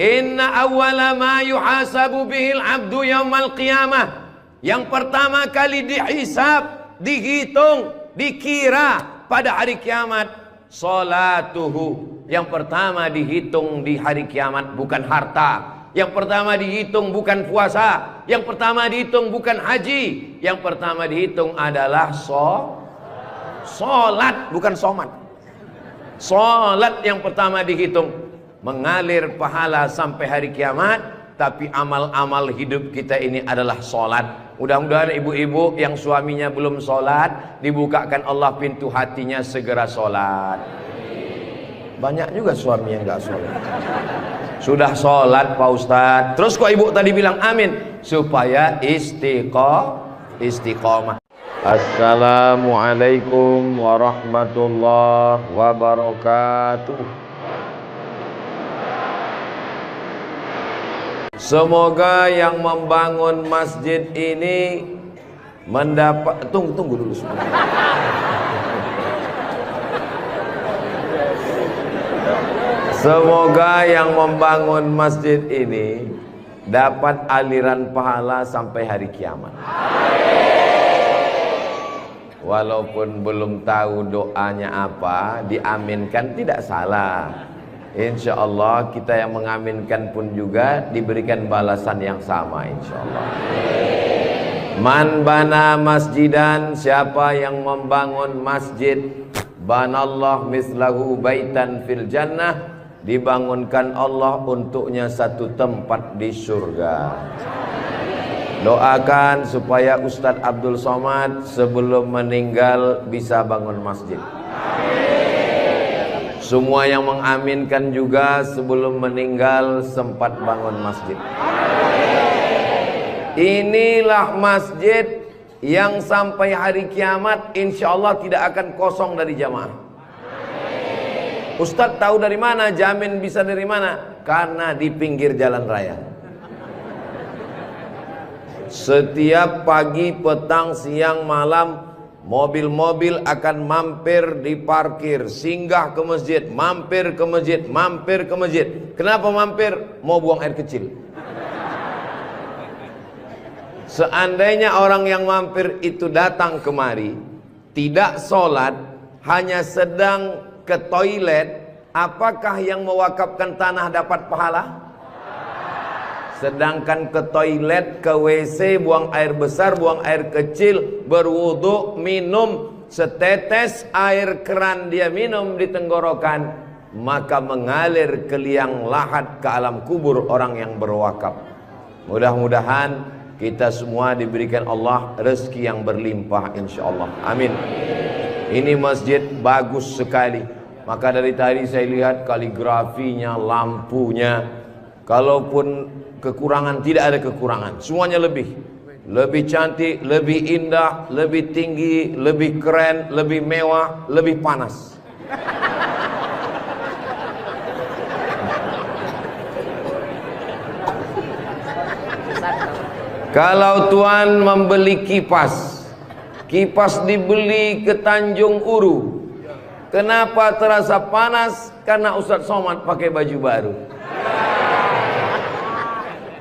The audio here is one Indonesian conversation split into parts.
Inna awwala ma yuhasabu bihil abdu yaumal qiyamah. Yang pertama kali dihisab, dihitung, dikira pada hari kiamat, salatuhu. Yang pertama dihitung di hari kiamat bukan harta. Yang pertama dihitung bukan puasa. Yang pertama dihitung bukan haji. Yang pertama dihitung adalah solat, bukan somat. Solat yang pertama dihitung. Mengalir pahala sampai hari kiamat. Tapi amal-amal hidup kita ini adalah solat. Mudah-mudahan ibu-ibu yang suaminya belum solat, dibukakan Allah pintu hatinya segera solat. Banyak juga suami yang gak solat. Sudah solat Pak Ustadz, terus kok ibu tadi bilang amin? Supaya istiqomah. Assalamualaikum warahmatullahi wabarakatuh. Semoga yang membangun masjid ini mendapat, tunggu dulu sebentar. Semoga yang membangun masjid ini dapat aliran pahala sampai hari kiamat. Walaupun belum tahu doanya apa, diaminkan tidak salah. Insya Allah kita yang mengaminkan pun juga diberikan balasan yang sama insya Allah. Man bana masjidan, siapa yang membangun masjid, banallah mislahu baitan fil jannah, dibangunkan Allah untuknya satu tempat di surga. Doakan supaya Ustadz Abdul Somad sebelum meninggal bisa bangun masjid. Semua yang mengaminkan juga sebelum meninggal sempat bangun masjid. Inilah masjid yang sampai hari kiamat insya Allah tidak akan kosong dari jamaah. Ustadz tahu dari mana? Jamin bisa dari mana? Karena di pinggir jalan raya. Setiap pagi, petang, siang, malam, mobil-mobil akan mampir di parkir, singgah ke masjid, mampir ke masjid, mampir ke masjid. Kenapa mampir? Mau buang air kecil. Seandainya orang yang mampir itu datang kemari, tidak sholat, hanya sedang ke toilet, apakah yang mewakafkan tanah dapat pahala? Sedangkan ke toilet, ke WC, buang air besar, buang air kecil, berwudu, minum setetes air keran dia minum di tenggorokan, maka mengalir ke liang lahat ke alam kubur orang yang berwakaf. Mudah-mudahan kita semua diberikan Allah rezeki yang berlimpah insyaallah. Amin. Ini masjid bagus sekali. Maka dari tadi saya lihat kaligrafinya, lampunya. Kalaupun kekurangan, tidak ada kekurangan. Semuanya lebih cantik, lebih indah, lebih tinggi, lebih keren, lebih mewah, lebih panas. Kalau tuan membeli kipas, kipas dibeli ke Tanjung Uru. Kenapa terasa panas? Karena Ustadz Somad pakai baju baru.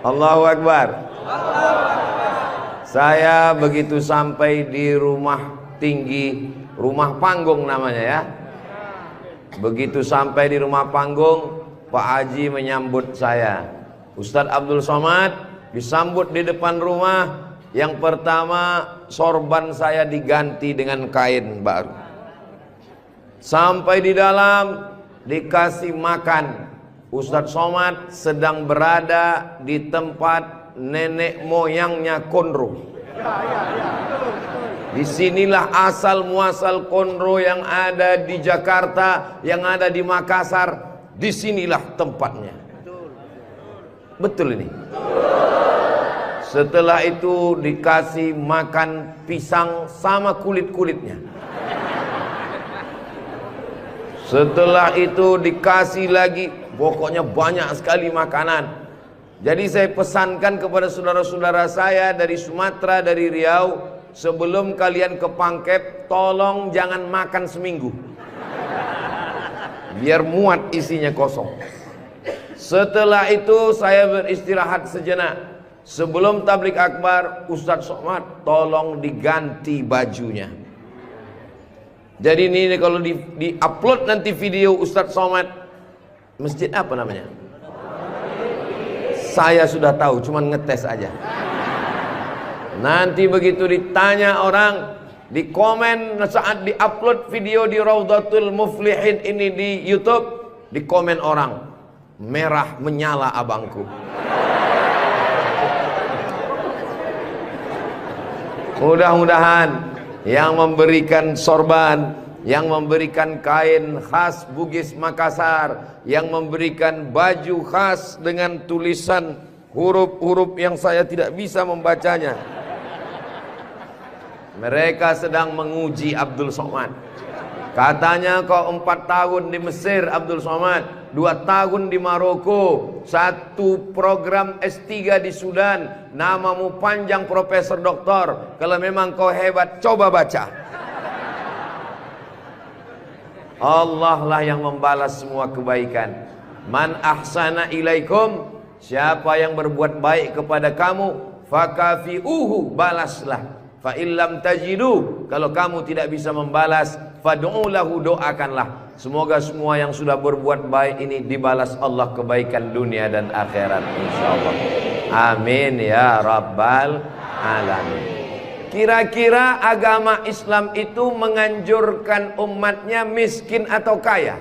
Allahu Akbar. Saya begitu sampai di rumah tinggi, rumah panggung namanya ya. Begitu sampai di rumah panggung, Pak Haji menyambut saya. Ustadz Abdul Somad disambut di depan rumah. Yang pertama, sorban saya diganti dengan kain baru. Sampai di dalam dikasih makan. Ustadz Somad sedang berada di tempat nenek moyangnya Konro. Disinilah asal muasal Konro yang ada di Jakarta, yang ada di Makassar. Disinilah tempatnya. Betul ini. Setelah itu dikasih makan pisang sama kulit-kulitnya. Setelah itu dikasih lagi, pokoknya banyak sekali makanan. Jadi saya pesankan kepada saudara-saudara saya dari Sumatera, dari Riau, sebelum kalian ke Pangkep, tolong jangan makan seminggu. Biar muat isinya kosong. Setelah itu saya beristirahat sejenak. Sebelum tablik akbar, Ustadz Somad tolong diganti bajunya. Jadi ini kalau di upload nanti video Ustadz Somad, masjid apa namanya? Saya sudah tahu, cuman ngetes aja. Nanti begitu ditanya orang, di komen saat di upload video di Raudhatul Muflihin ini di YouTube, di komen orang, merah menyala abangku. Mudah-mudahan yang memberikan sorban, yang memberikan kain khas Bugis Makassar, yang memberikan baju khas dengan tulisan huruf-huruf yang saya tidak bisa membacanya, mereka sedang menguji Abdul Somad. Katanya kau 4 tahun di Mesir Abdul Somad, 2 tahun di Maroko, 1 program S3 di Sudan, namamu panjang profesor doktor. Kalau memang kau hebat, coba baca. Allah lah yang membalas semua kebaikan. Man ahsana ilaikum, siapa yang berbuat baik kepada kamu, fakafi'uhu, balaslah. Fa illam tajidu, kalau kamu tidak bisa membalas, fad'u lahu, doakanlah. Semoga semua yang sudah berbuat baik ini dibalas Allah kebaikan dunia dan akhirat insyaallah. Amin ya rabbal alamin. Kira-kira agama Islam itu menganjurkan umatnya miskin atau kaya?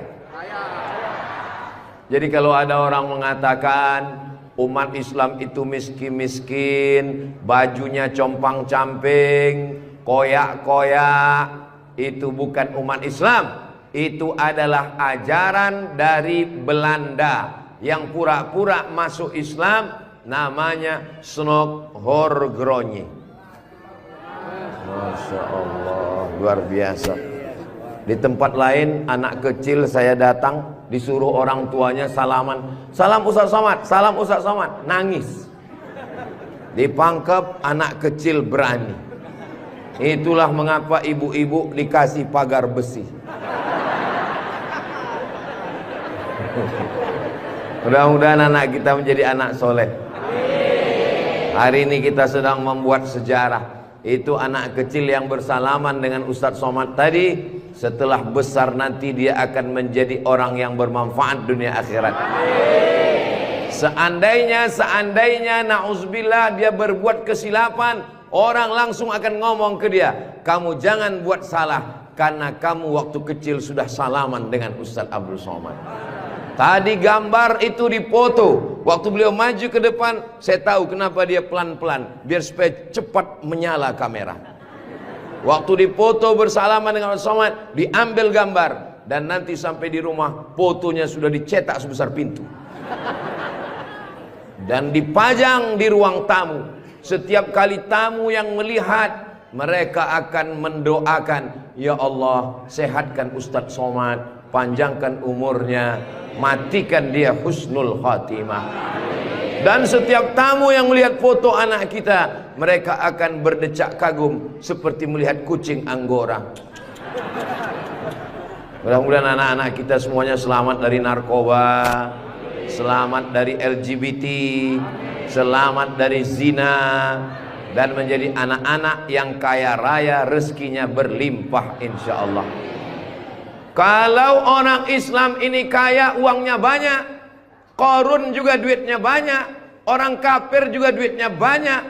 Jadi kalau ada orang mengatakan umat Islam itu miskin-miskin, bajunya compang-camping, koyak-koyak, itu bukan umat Islam. Itu adalah ajaran dari Belanda yang pura-pura masuk Islam, namanya Snokhorgrony. Masya Allah, luar biasa. Di tempat lain anak kecil saya datang, disuruh orang tuanya salaman, salam Ustadz Somad, salam Ustadz Somad, nangis. Dipangkep, anak kecil berani. Itulah mengapa ibu-ibu dikasih pagar besi. Mudah-mudahan anak kita menjadi anak soleh. Hari ini kita sedang membuat sejarah. Itu anak kecil yang bersalaman dengan Ustadz Somad tadi, setelah besar nanti dia akan menjadi orang yang bermanfaat dunia akhirat. Seandainya na'udzubillah dia berbuat kesilapan, orang langsung akan ngomong ke dia, kamu jangan buat salah, karena kamu waktu kecil sudah salaman dengan Ustadz Abdul Somad. Tadi gambar itu dipoto. Waktu beliau maju ke depan, saya tahu kenapa dia pelan-pelan, biar supaya cepat menyala kamera. Waktu dipoto bersalaman dengan Ustadz Somad, diambil gambar, dan nanti sampai di rumah fotonya sudah dicetak sebesar pintu dan dipajang di ruang tamu. Setiap kali tamu yang melihat, mereka akan mendoakan, ya Allah, sehatkan Ustadz Somad, panjangkan umurnya, matikan dia husnul khatimah. Dan setiap tamu yang melihat foto anak kita, mereka akan berdecak kagum seperti melihat kucing Anggora. Mudah-mudahan anak-anak kita semuanya selamat dari narkoba, selamat dari LGBT, selamat dari zina, dan menjadi anak-anak yang kaya raya, rezekinya berlimpah insyaallah. Kalau orang Islam ini kaya, uangnya banyak, Qarun juga duitnya banyak, orang kafir juga duitnya banyak,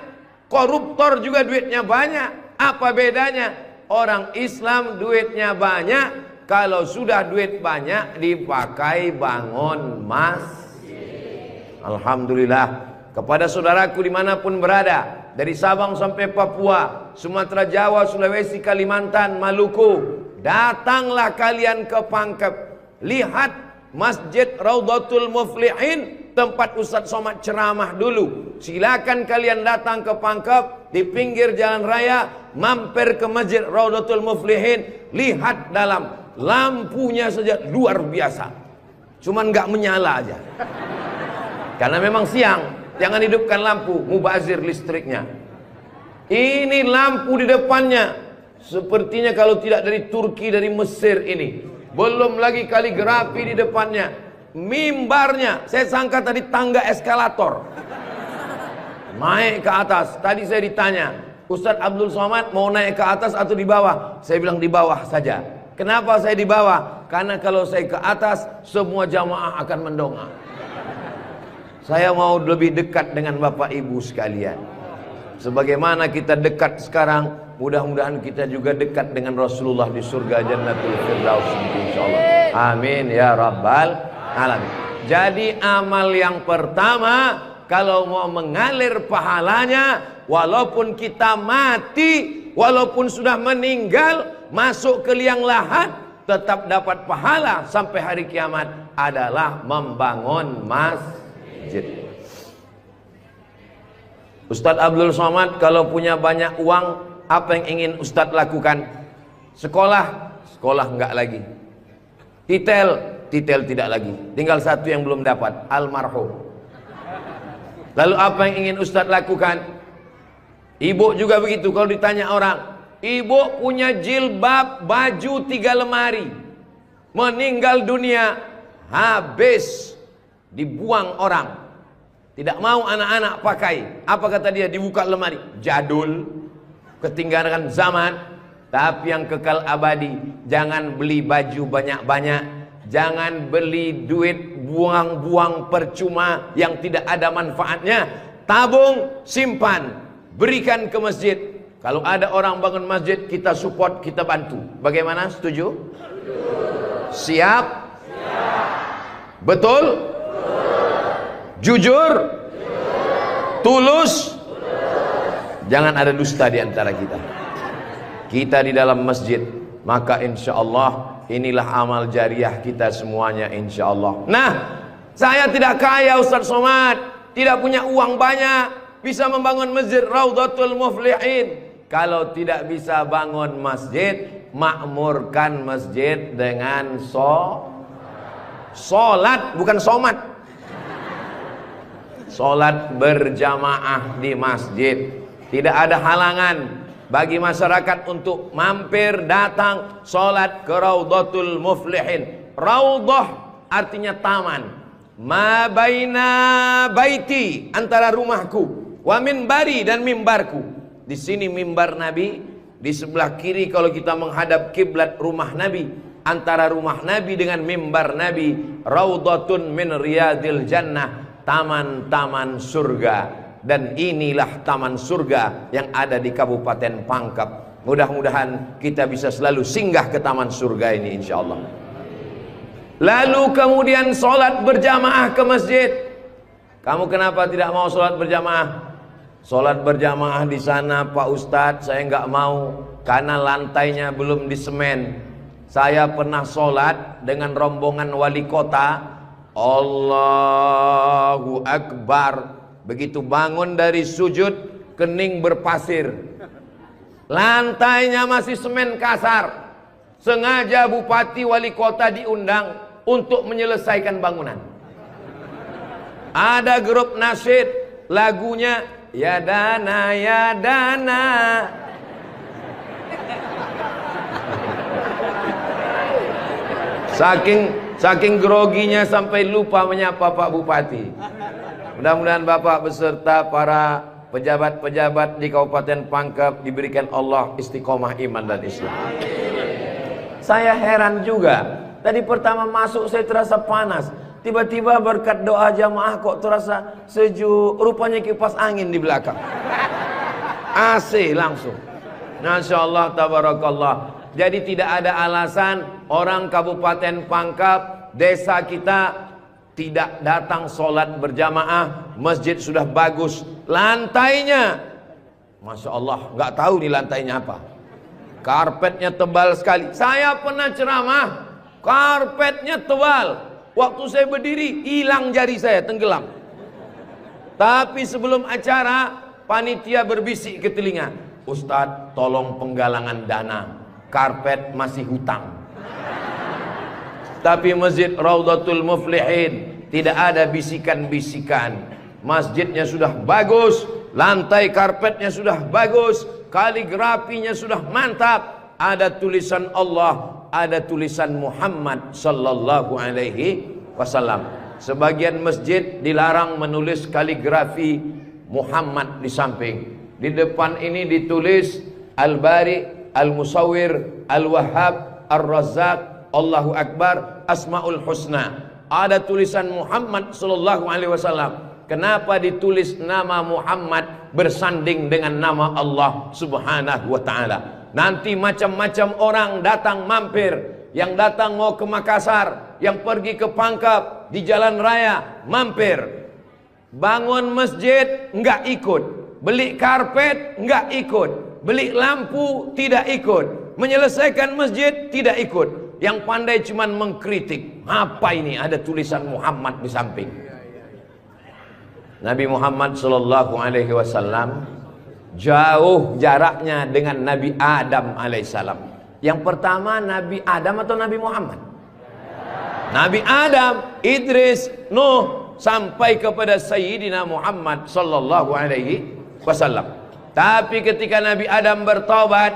koruptor juga duitnya banyak. Apa bedanya? Orang Islam duitnya banyak, kalau sudah duit banyak dipakai bangun masjid. Alhamdulillah. Kepada saudaraku dimanapun berada, dari Sabang sampai Papua, Sumatera, Jawa, Sulawesi, Kalimantan, Maluku, datanglah kalian ke Pangkep. Lihat Masjid Raudhatul Muflihin, tempat Ustadz Somad ceramah dulu. Silakan kalian datang ke Pangkep, di pinggir jalan raya, mampir ke Masjid Raudhatul Muflihin. Lihat dalam, lampunya saja luar biasa, cuman nggak menyala aja karena memang siang. Jangan hidupkan lampu, mubazir listriknya. Ini lampu di depannya, sepertinya kalau tidak dari Turki, dari Mesir ini. Belum lagi kaligrafi di depannya. mimbarnya. Saya sangka tadi tangga eskalator. Naik ke atas. Tadi saya ditanya, Ustadz Abdul Somad mau naik ke atas atau di bawah? Saya bilang di bawah saja. Kenapa saya di bawah? Karena kalau saya ke atas, semua jamaah akan mendongak. Saya mau lebih dekat dengan Bapak Ibu sekalian. Sebagaimana kita dekat sekarang, mudah-mudahan kita juga dekat dengan Rasulullah di surga Jannatul Firdaus, insyaallah. Amin ya rabbal alamin. Jadi amal yang pertama, kalau mau mengalir pahalanya, walaupun kita mati, walaupun sudah meninggal, masuk ke liang lahat, tetap dapat pahala sampai hari kiamat, adalah membangun masjid. Ustadz Abdul Somad kalau punya banyak uang, apa yang ingin Ustadz lakukan? Sekolah, sekolah enggak lagi. Titel, titel tidak lagi. Tinggal satu yang belum dapat, almarhum. Lalu apa yang ingin Ustadz lakukan? Ibu juga begitu. Kalau ditanya orang, ibu punya jilbab, baju 3 lemari, meninggal dunia, habis, dibuang orang. Tidak mau anak-anak pakai. Apa kata dia? Dibuka lemari. Jadul, ketinggalan zaman. Tapi yang kekal abadi, jangan beli baju banyak-banyak, jangan beli duit buang-buang percuma yang tidak ada manfaatnya. Tabung, simpan, berikan ke masjid. Kalau ada orang bangun masjid, kita support, kita bantu. Bagaimana? Setuju? Siap? Betul? Jujur? Tulus? Jangan ada dusta di antara kita. Kita di dalam masjid, maka insya Allah inilah amal jariah kita semuanya, insya Allah. Nah, saya tidak kaya Ustadz Somad, tidak punya uang banyak, bisa membangun masjid Raudhatul Muflihin. Kalau tidak bisa bangun masjid, makmurkan masjid dengan sholat, bukan somat. Sholat berjamaah di masjid. Tidak ada halangan bagi masyarakat untuk mampir datang sholat ke Raudhatul Muflihin. Raudhah artinya taman. Ma baina baiti, antara rumahku, wa minbari, dan mimbarku. Di sini mimbar Nabi, di sebelah kiri kalau kita menghadap kiblat rumah Nabi. Antara rumah Nabi dengan mimbar Nabi, Raudhatun min riyadil jannah, taman-taman surga. Dan inilah taman surga yang ada di Kabupaten Pangkep. Mudah-mudahan kita bisa selalu singgah ke taman surga ini, insya Allah. Lalu kemudian sholat berjamaah ke masjid. Kamu kenapa tidak mau sholat berjamaah? Sholat berjamaah di sana, Pak Ustadz, saya nggak mau karena lantainya belum disemen. Saya pernah sholat dengan rombongan wali kota. Allahu Akbar. Begitu bangun dari sujud, kening berpasir, lantainya masih semen kasar. Sengaja bupati wali kota diundang untuk menyelesaikan bangunan. Ada grup nasyid, lagunya ya dana ya dana. Saking groginya sampai lupa menyapa Pak Bupati. Mudah-mudahan Bapak beserta para pejabat-pejabat di Kabupaten Pangkep diberikan Allah istiqomah iman dan Islam. Saya heran juga. Tadi pertama masuk saya terasa panas. Tiba-tiba berkat doa jamaah kok terasa sejuk. Rupanya kipas angin di belakang. AC langsung. Masya Allah, tabarakallah. Jadi tidak ada alasan orang Kabupaten Pangkep, desa kita, tidak datang sholat berjamaah. Masjid sudah bagus, lantainya Masya Allah, nggak tahu nih lantainya apa. Karpetnya tebal sekali. Saya pernah ceramah, karpetnya tebal. Waktu saya berdiri, hilang jari saya, tenggelam. Tapi sebelum acara, panitia berbisik ke telinga, Ustadz tolong penggalangan dana, karpet masih hutang. Tapi masjid Raudhatul Muflihin tidak ada bisikan-bisikan. Masjidnya sudah bagus, lantai karpetnya sudah bagus, kaligrafinya sudah mantap. Ada tulisan Allah, ada tulisan Muhammad sallallahu alaihi wasallam. Sebagian masjid dilarang menulis kaligrafi Muhammad di samping. Di depan ini ditulis Al-Bari, Al-Musawwir, Al-Wahhab, Ar-Razzaq, Allahu Akbar, Asmaul Husna. Ada tulisan Muhammad sallallahu alaihi wasallam. Kenapa ditulis nama Muhammad bersanding dengan nama Allah Subhanahu wa taala? Nanti macam-macam orang datang mampir. Yang datang mau ke Makassar, yang pergi ke Pangkep, di jalan raya mampir. Bangun masjid enggak ikut, beli karpet enggak ikut, beli lampu tidak ikut, menyelesaikan masjid tidak ikut. Yang pandai cuman mengkritik. Apa ini ada tulisan Muhammad di samping? Nabi Muhammad sallallahu alaihi wasallam jauh jaraknya dengan Nabi Adam alaihissalam. Yang pertama Nabi Adam atau Nabi Muhammad? Nabi Adam, Idris, Nuh, sampai kepada Sayyidina Muhammad sallallahu alaihi wasallam. Tapi ketika Nabi Adam bertobat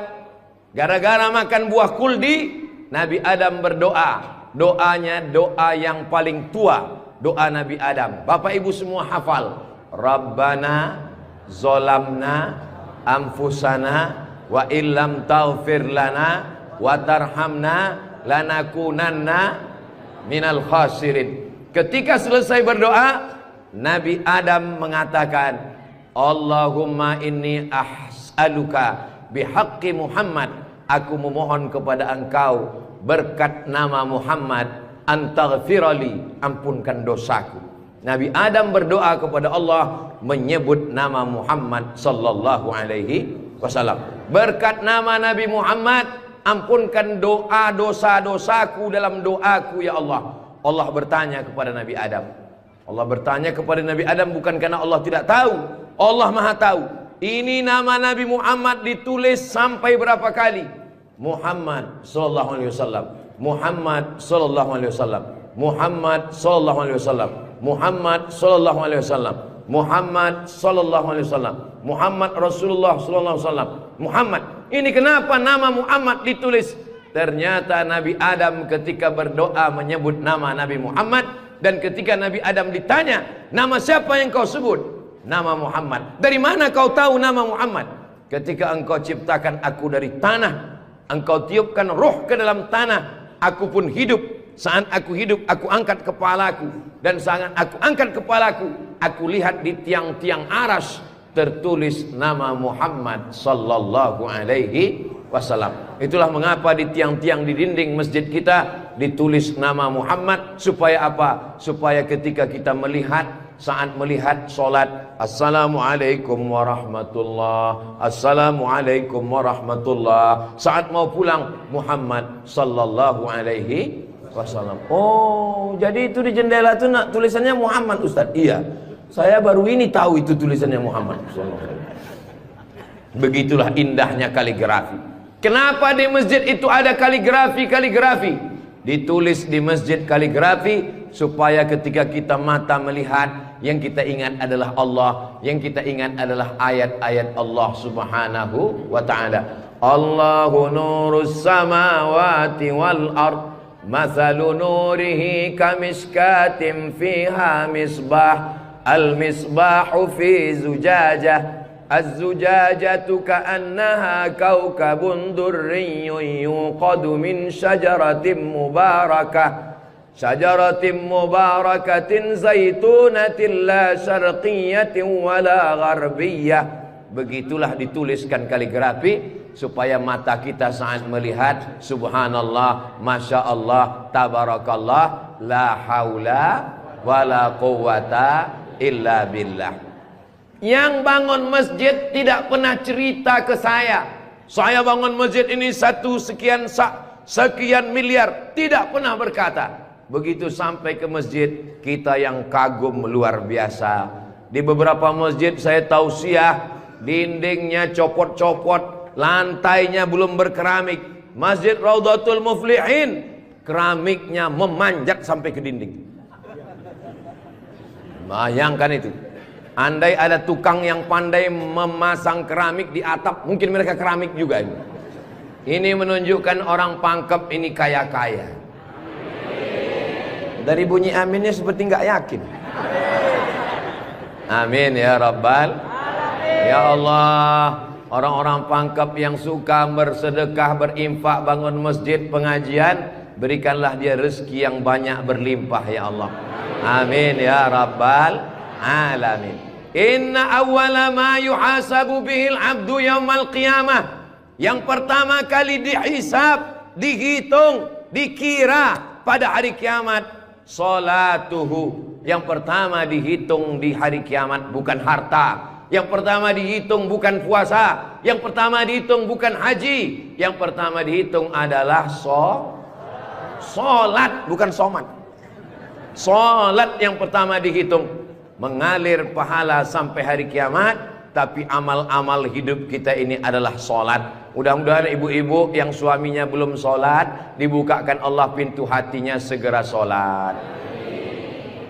gara-gara makan buah kuldi, Nabi Adam berdoa. Doanya doa yang paling tua, doa Nabi Adam. Bapak Ibu semua hafal. Rabbana zolamna anfusana wa illam taghfir lana wa tarhamna lanakunanna minal khasirin. Ketika selesai berdoa, Nabi Adam mengatakan, Allahumma inni as'aluka bihaqqi Muhammad, aku memohon kepada engkau berkat nama Muhammad, antaghfirali, ampunkan dosaku. Nabi Adam berdoa kepada Allah menyebut nama Muhammad sallallahu alaihi wasallam. Berkat nama Nabi Muhammad, ampunkan doa dosa-dosaku dalam doaku ya Allah. Allah bertanya kepada Nabi Adam. Allah bertanya kepada Nabi Adam bukan karena Allah tidak tahu. Allah Maha tahu. Ini nama Nabi Muhammad ditulis sampai berapa kali? Muhammad sallallahu alaihi wasallam. Muhammad sallallahu alaihi wasallam. Muhammad sallallahu alaihi wasallam. Muhammad sallallahu alaihi wasallam. Muhammad sallallahu alaihi wasallam. Muhammad Rasulullah sallallahu alaihi wasallam. Muhammad. Ini kenapa nama Muhammad ditulis? Ternyata Nabi Adam ketika berdoa menyebut nama Nabi Muhammad, dan ketika Nabi Adam ditanya, nama siapa yang kau sebut? Nama Muhammad. Dari mana kau tahu nama Muhammad? Ketika engkau ciptakan aku dari tanah, engkau tiupkan roh ke dalam tanah, aku pun hidup. Saat aku hidup, aku angkat kepalaku, dan saat aku angkat kepalaku, aku lihat di tiang-tiang aras tertulis nama Muhammad sallallahu alaihi wasallam. Itulah mengapa di tiang-tiang di dinding masjid kita ditulis nama Muhammad. Supaya apa? Supaya ketika kita melihat, saat melihat solat, Assalamualaikum warahmatullah, Assalamualaikum warahmatullah. Saat mau pulang, Muhammad sallallahu alaihi wasallam. Oh, jadi itu di jendela itu tulisannya Muhammad, Ustaz? Iya, saya baru ini tahu itu tulisannya Muhammad. Begitulah indahnya kaligrafi. Kenapa di masjid itu ada kaligrafi? Ditulis di masjid kaligrafi supaya ketika kita mata melihat, yang kita ingat adalah Allah, yang kita ingat adalah ayat-ayat Allah Subhanahu wa taala. Allahu nurus samawati wal ard, mathalu nurihi kamishkatin fiha misbah, al misbahu fi zujajah, az-zujajatu ka'annaha kawkabun durriyyun yuqadu min syajaratin mubarakatin zaitunatin la syarqiyatin wala gharbiyah. Begitulah dituliskan kaligrafi supaya mata kita saat melihat, subhanallah, masya Allah, tabarakallah, la haula wala quwata illa billah. Yang bangun masjid tidak pernah cerita ke saya bangun masjid ini sekian miliar, tidak pernah berkata. Begitu sampai ke masjid, kita yang kagum luar biasa. Di beberapa masjid saya tausiah, dindingnya copot-copot, lantainya belum berkeramik. Masjid Raudhatul Muflihin, keramiknya memanjat sampai ke dinding. Bayangkan itu. Andai ada tukang yang pandai memasang keramik di atap, mungkin mereka keramik juga ini. Ini menunjukkan orang Pangkep ini kaya-kaya. Dari bunyi aminnya seperti nggak yakin. Amin ya Rabbal Alamin. Ya Allah, orang-orang Pangkep yang suka bersedekah, berinfak, bangun masjid, pengajian, berikanlah dia rezeki yang banyak berlimpah ya Allah. Amin ya Rabbal Alamin. Inna awwala ma yuhasabu bihil abdu yaumal qiyamah. Yang pertama kali dihisab, dihitung, dikira pada hari kiamat, salatuhu. Yang pertama dihitung di hari kiamat bukan harta. Yang pertama dihitung bukan puasa. Yang pertama dihitung bukan haji. Yang pertama dihitung adalah solat, bukan somat. Solat yang pertama dihitung. Mengalir pahala sampai hari kiamat. Tapi amal-amal hidup kita ini adalah solat. Mudah-mudahan ibu-ibu yang suaminya belum solat, dibukakan Allah pintu hatinya, segera solat.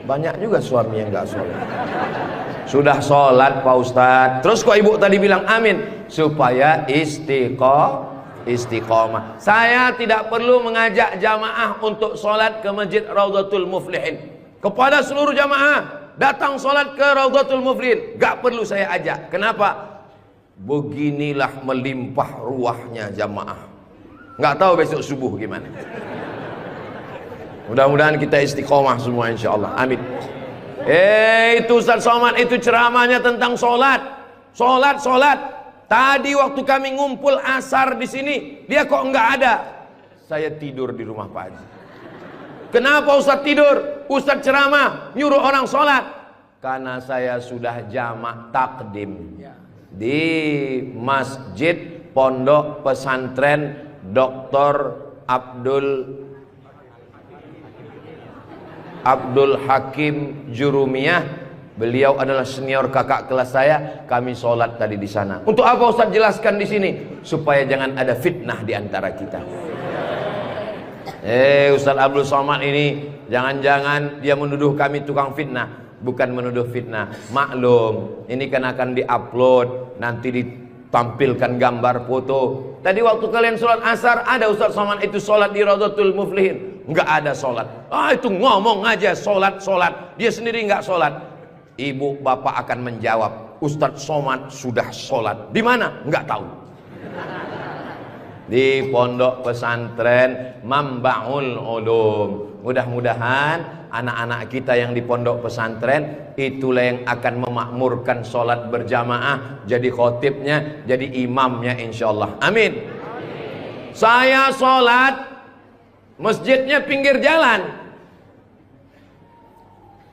Banyak juga suami yang gak solat. Sudah solat Pak Ustadz, terus kok ibu tadi bilang amin? Supaya istiqomah. Saya tidak perlu mengajak jamaah untuk solat ke Masjid Raudhatul Muflihin. Kepada seluruh jamaah, datang solat ke Raudhatul Muflihin, gak perlu saya ajak. Kenapa? Beginilah melimpah ruahnya jamaah. Gak tahu besok subuh gimana. Mudah-mudahan kita istiqomah semua insyaallah. Amin. Itu Ustaz Somad itu ceramahnya tentang solat. Solat. Tadi waktu kami ngumpul asar di sini, dia kok nggak ada. Saya tidur di rumah Pak Haji. Kenapa Ustaz tidur? Ustaz ceramah nyuruh orang solat. Karena saya sudah jamak takdim di Masjid Pondok Pesantren Dr. Abdul Hakim Jurumiyah. Beliau adalah senior kakak kelas saya. Kami sholat tadi di sana. Untuk apa Ustaz jelaskan di sini? Supaya jangan ada fitnah di antara kita. Ustaz Abdul Somad ini jangan-jangan dia menuduh kami tukang fitnah. Bukan menuduh fitnah. Maklum, ini kan akan diupload, nanti ditampilkan gambar foto. Tadi waktu kalian sholat asar, ada Ustaz Somad itu sholat di Raudhatul Muflihin. Enggak ada sholat. Itu ngomong aja sholat. Dia sendiri enggak sholat. Ibu bapak akan menjawab, Ustaz Somad sudah sholat. Di mana? Enggak tahu. Di Pondok Pesantren Mambaul Ulum. Mudah-mudahan anak-anak kita yang di pondok pesantren itulah yang akan memakmurkan sholat berjamaah, jadi khotibnya, jadi imamnya insyaallah. Amin. Saya sholat, masjidnya pinggir jalan.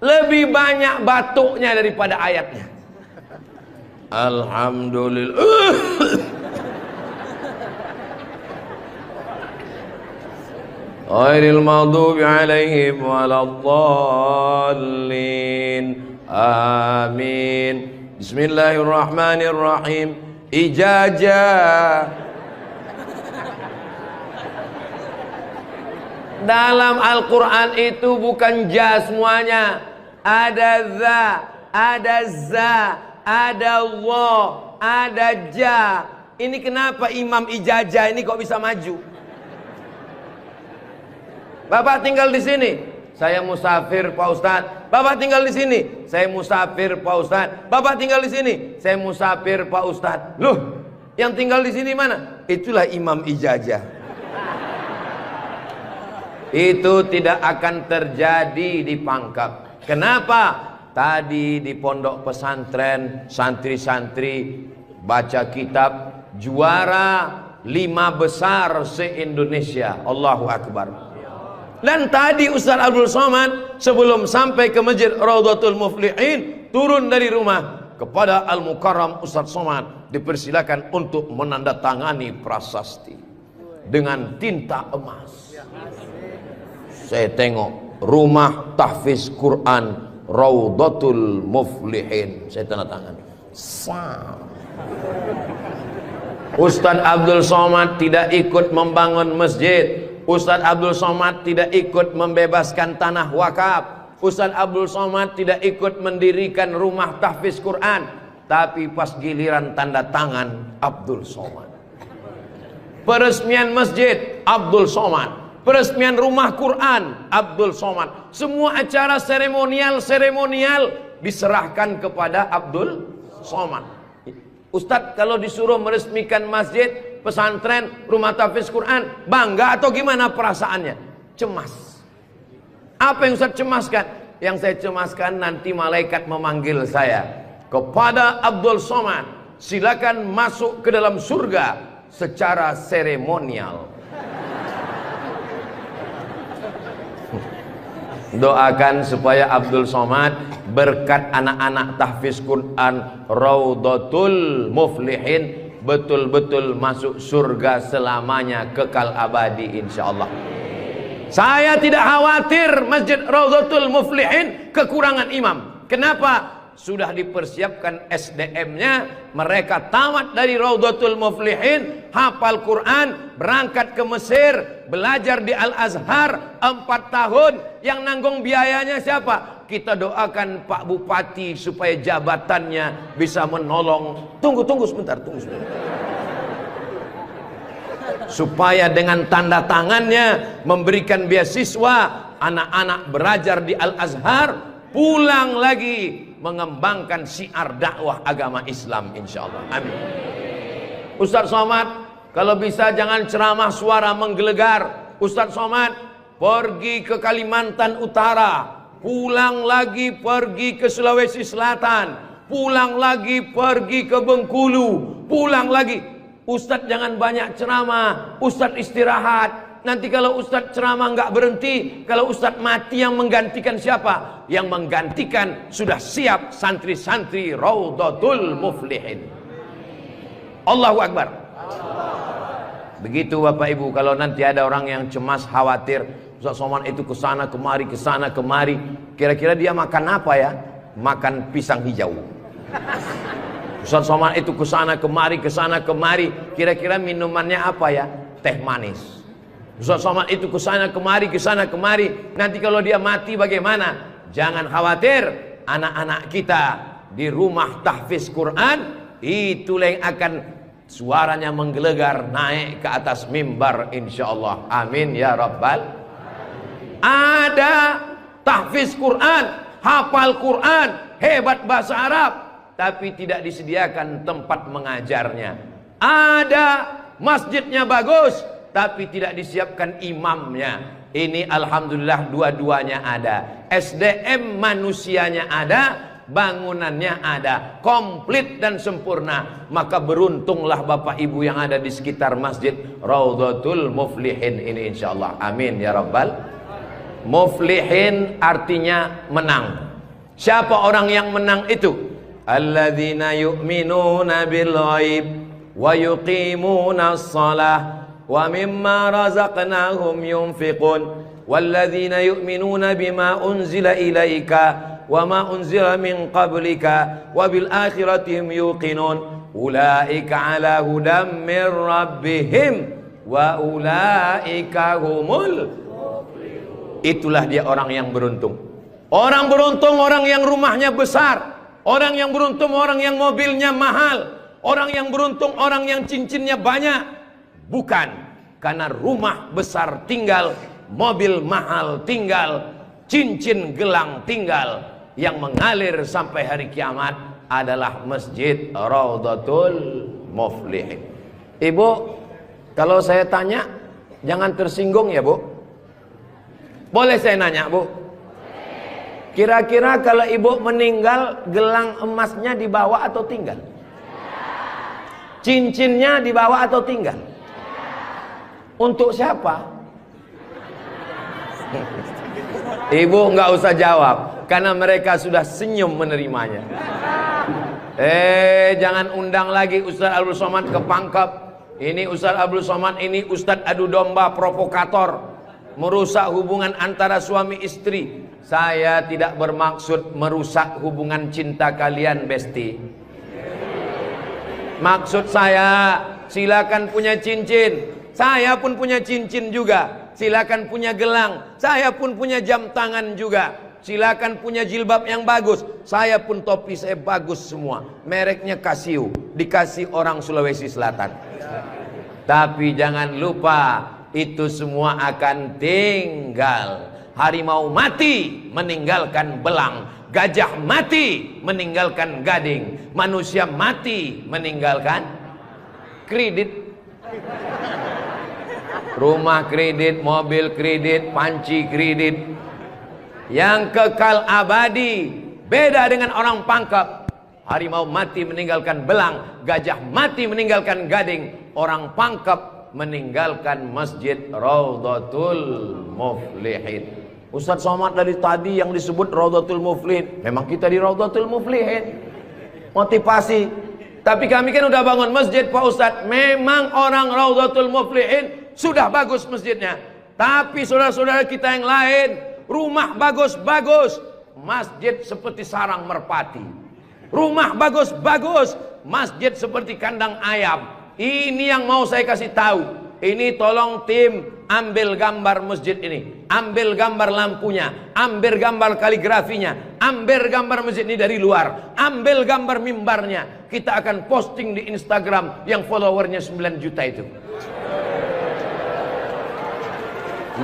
Lebih banyak batuknya daripada ayatnya. Alhamdulillah. Ghairil maghdubi alaihim waladdallin. Amin. Bismillahirrahmanirrahim. Ijazah. Dalam Al-Quran itu bukan ja semuanya. Ada za, ada za, ada Allah, ada ja. Ini kenapa Imam Ijazah ini kok bisa maju? Bapak tinggal di sini, saya musafir Pak Ustadz. Bapak tinggal di sini, saya musafir Pak Ustadz. Bapak tinggal di sini, saya musafir Pak Ustadz. Loh, yang tinggal di sini mana? Itulah Imam Ijazah. Itu tidak akan terjadi di Pangkep. Kenapa? Tadi di pondok pesantren santri-santri baca kitab juara 5 besar se-Indonesia. Allahu Akbar. Dan tadi Ustaz Abdul Somad sebelum sampai ke Masjid Raudhatul Muflihin turun dari rumah kepada Al-Mukarram Ustaz Somad dipersilakan untuk menandatangani prasasti dengan tinta emas. Saya tengok rumah tahfiz Quran Raudhatul Muflihin, saya tanda tangan. Ustaz Abdul Somad tidak ikut membangun masjid. Ustaz Abdul Somad tidak ikut membebaskan tanah wakaf. Ustaz Abdul Somad tidak ikut mendirikan rumah tahfiz Quran. Tapi pas giliran tanda tangan Abdul Somad. Peresmian masjid Abdul Somad. Peresmian rumah Quran Abdul Somad. Semua acara seremonial diserahkan kepada Abdul Somad. Ustadz kalau disuruh meresmikan masjid, pesantren, rumah tahfiz Quran, bangga atau gimana perasaannya? Cemas. Apa yang Ustadz cemaskan? Yang saya cemaskan nanti malaikat memanggil saya, kepada Abdul Somad, silakan masuk ke dalam surga secara seremonial. Doakan supaya Abdul Somad berkat anak-anak tahfiz Quran Raudhatul Muflihin betul-betul masuk surga selamanya, kekal abadi insyaallah. Saya tidak khawatir Masjid Raudhatul Muflihin kekurangan imam. Kenapa? Sudah dipersiapkan SDM-nya, mereka tamat dari Raudhatul Muflihin, hafal Quran, berangkat ke Mesir, belajar di Al-Azhar 4 tahun. Yang nanggung biayanya siapa? Kita doakan Pak Bupati supaya jabatannya bisa menolong. Tunggu sebentar. Supaya dengan tanda tangannya memberikan beasiswa, anak-anak belajar di Al-Azhar, pulang lagi mengembangkan syiar dakwah agama Islam insyaallah. Amin. Ustadz Somad, kalau bisa jangan ceramah suara menggelegar. Ustadz Somad pergi ke Kalimantan Utara, pulang lagi pergi ke Sulawesi Selatan, pulang lagi pergi ke Bengkulu, pulang lagi. Ustadz jangan banyak ceramah, Ustadz istirahat. Nanti kalau Ustadz ceramah nggak berhenti, kalau Ustadz mati yang menggantikan siapa? Yang menggantikan sudah siap santri-santri Raudhatul Muflihin. Allahu Akbar. Begitu Bapak Ibu, kalau nanti ada orang yang cemas, khawatir, Ustadz Somad itu kesana kemari, kira-kira dia makan apa ya? Makan pisang hijau. Ustadz Somad itu kesana kemari, kira-kira minumannya apa ya? Teh manis. Ustadz Somad itu kesana kemari, nanti kalau dia mati bagaimana? Jangan khawatir, anak-anak kita di rumah tahfiz Quran itulah yang akan suaranya menggelegar naik ke atas mimbar insyaallah. Amin ya rabbal. Ada tahfiz Quran, hafal Quran, hebat bahasa Arab, tapi tidak disediakan tempat mengajarnya. Ada masjidnya bagus, tapi tidak disiapkan imamnya. Ini alhamdulillah dua-duanya ada. SDM manusianya ada, bangunannya ada, komplit dan sempurna. Maka beruntunglah Bapak Ibu yang ada di sekitar Masjid Raudhatul Muflihin ini insyaallah. Amin ya rabbal. Muflihin artinya menang. Siapa orang yang menang itu? Alladzina yu'minuna bil ghaib wa yuqimuna shalah wa mimma razaqnahum yunfiqun walladzina yu'minuna bima unzila ilaika wa ma unzila min qablika wa bil akhirati hum yuqinun ulaika ala hudam min rabbihim wa ulaika humul muflihun. Itulah dia orang yang beruntung. Orang beruntung orang yang rumahnya besar, orang yang beruntung orang yang mobilnya mahal, orang yang beruntung orang yang cincinnya banyak. Bukan karena rumah besar tinggal, mobil mahal tinggal, cincin gelang tinggal. Yang mengalir sampai hari kiamat adalah Masjid Raudhatul Muflihin. Ibu, kalau saya tanya jangan tersinggung ya Bu. Boleh saya nanya Bu? Kira-kira kalau ibu meninggal, gelang emasnya dibawa atau tinggal? Cincinnya dibawa atau tinggal? Untuk siapa? Ibu nggak usah jawab, karena mereka sudah senyum menerimanya. Jangan undang lagi Ustadz Abdul Somad ke Pangkep. Ini Ustadz Abdul Somad, ini Ustadz adu domba, provokator, merusak hubungan antara suami istri. Saya tidak bermaksud merusak hubungan cinta kalian, Besti. Maksud saya, silakan punya cincin. Saya pun punya cincin juga. Silakan punya gelang. Saya pun punya jam tangan juga. Silakan punya jilbab yang bagus. Saya pun topi saya bagus semua. Mereknya Casio. Dikasih orang Sulawesi Selatan. Tapi jangan lupa, itu semua akan tinggal. Harimau mati meninggalkan belang, gajah mati meninggalkan gading, manusia mati meninggalkan kredit. Rumah kredit, mobil kredit, panci kredit. Yang kekal abadi beda dengan orang pangkep. Harimau mati meninggalkan belang, gajah mati meninggalkan gading, orang pangkep meninggalkan masjid Raudhatul Muflihin. Ustaz Somad dari tadi yang disebut Raudhatul Muflihin, memang kita di Raudhatul Muflihin. Motivasi. Tapi kami kan udah bangun masjid Pak Ustaz. Memang orang Raudhatul Muflihin sudah bagus masjidnya. Tapi saudara-saudara kita yang lain, rumah bagus-bagus, masjid seperti sarang merpati. Rumah bagus-bagus, masjid seperti kandang ayam. Ini yang mau saya kasih tahu. Ini tolong tim ambil gambar masjid ini, ambil gambar lampunya, ambil gambar kaligrafinya, ambil gambar masjid ini dari luar, ambil gambar mimbarnya. Kita akan posting di Instagram yang followernya 9 juta itu.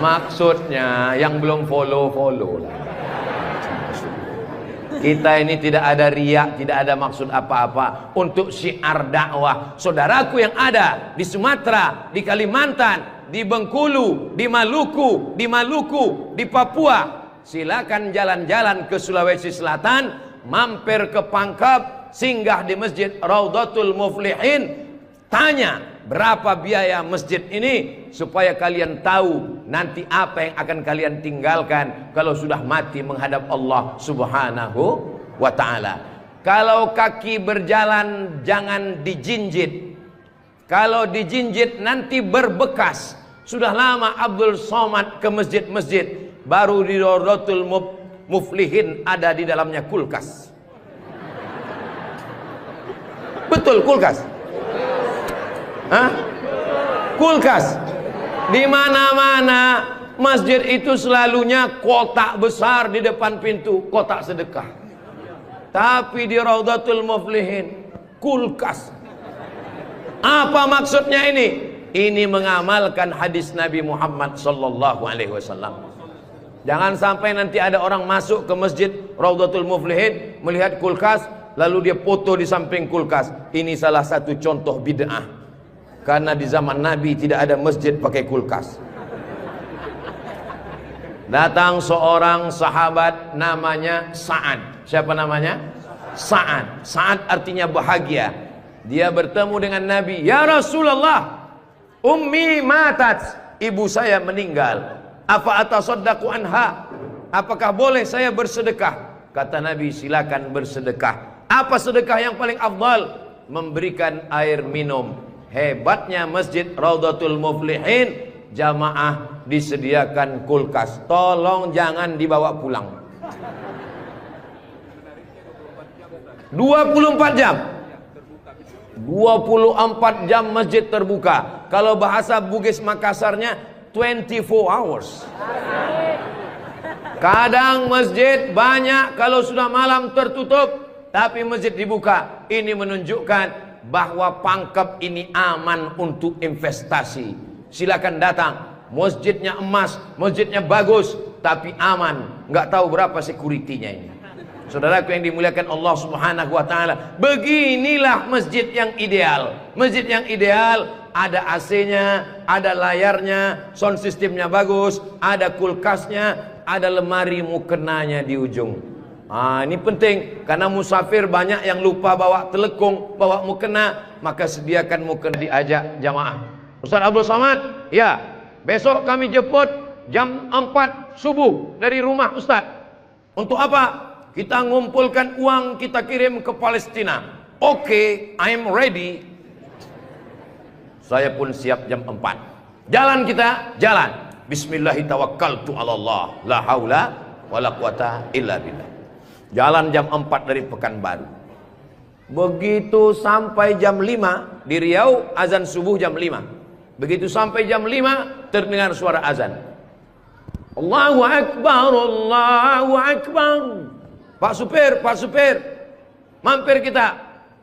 Maksudnya yang belum follow lah. Kita ini tidak ada riak, tidak ada maksud apa-apa. Untuk syiar dakwah saudaraku yang ada di Sumatera, di Kalimantan, di Bengkulu, di Maluku, di Papua, silakan jalan-jalan ke Sulawesi Selatan, mampir ke Pangkep, singgah di Masjid Raudhatul Muflihin, tanya berapa biaya masjid ini, supaya kalian tahu nanti apa yang akan kalian tinggalkan kalau sudah mati menghadap Allah Subhanahu wa ta'ala. Kalau kaki berjalan jangan dijinjit. Kalau dijinjit nanti berbekas. Sudah lama Abdul Somad ke masjid-masjid, baru di Raudhatul Muflihin ada di dalamnya kulkas. Betul, kulkas. Hah? Kulkas. Di mana-mana masjid itu selalunya kotak besar di depan pintu, kotak sedekah. Tapi di Raudhatul Muflihin kulkas. Apa maksudnya ini? Ini mengamalkan hadis Nabi Muhammad sallallahu alaihi wasallam. Jangan sampai nanti ada orang masuk ke masjid Raudhatul Muflihin melihat kulkas, lalu dia foto di samping kulkas. Ini salah satu contoh bid'ah. Karena di zaman Nabi tidak ada masjid pakai kulkas. Datang seorang sahabat namanya Sa'ad. Siapa namanya? Sa'ad. Sa'ad artinya bahagia. Dia bertemu dengan Nabi. Ya Rasulullah, ummi matat, ibu saya meninggal. Apa atasaddaqu anha? Apakah boleh saya bersedekah? Kata Nabi, silakan bersedekah. Apa sedekah yang paling afdal? Memberikan air minum. Hebatnya masjid Raudhatul Muflihin, jamaah disediakan kulkas. Tolong jangan dibawa pulang. 24 jam. 24 jam masjid terbuka. Kalau bahasa Bugis Makassarnya 24 hours. Kadang masjid banyak, kalau sudah malam tertutup, tapi masjid dibuka. Ini menunjukkan bahwa Pangkep ini aman untuk investasi. Silakan datang. Masjidnya emas, masjidnya bagus, tapi aman. Nggak tahu berapa security-nya ini. Saudaraku yang dimuliakan Allah Subhanahu wa ta'ala, beginilah masjid yang ideal. Masjid yang ideal, ada AC-nya, ada layarnya, sound systemnya bagus, ada kulkasnya, ada lemari mukenanya di ujung. Ini penting, karena musafir banyak yang lupa bawa telekung, bawa mukena, maka sediakan mukena. Diajak jamaah. Ustaz Abdul Somad, ya, besok kami jemput jam 4 subuh dari rumah Ustaz. Untuk apa? Kita ngumpulkan uang, kita kirim ke Palestina. Oke, I'm ready. Saya pun siap jam 4. Jalan kita, jalan. Bismillahirrahmanirrahim. La haula wala quwata illa billah. Jalan jam 4 dari Pekanbaru. Begitu sampai jam 5 di Riau, azan subuh jam 5. Begitu sampai jam 5 terdengar suara azan. Allahu Akbar, Allahu Akbar. Pak supir, mampir kita.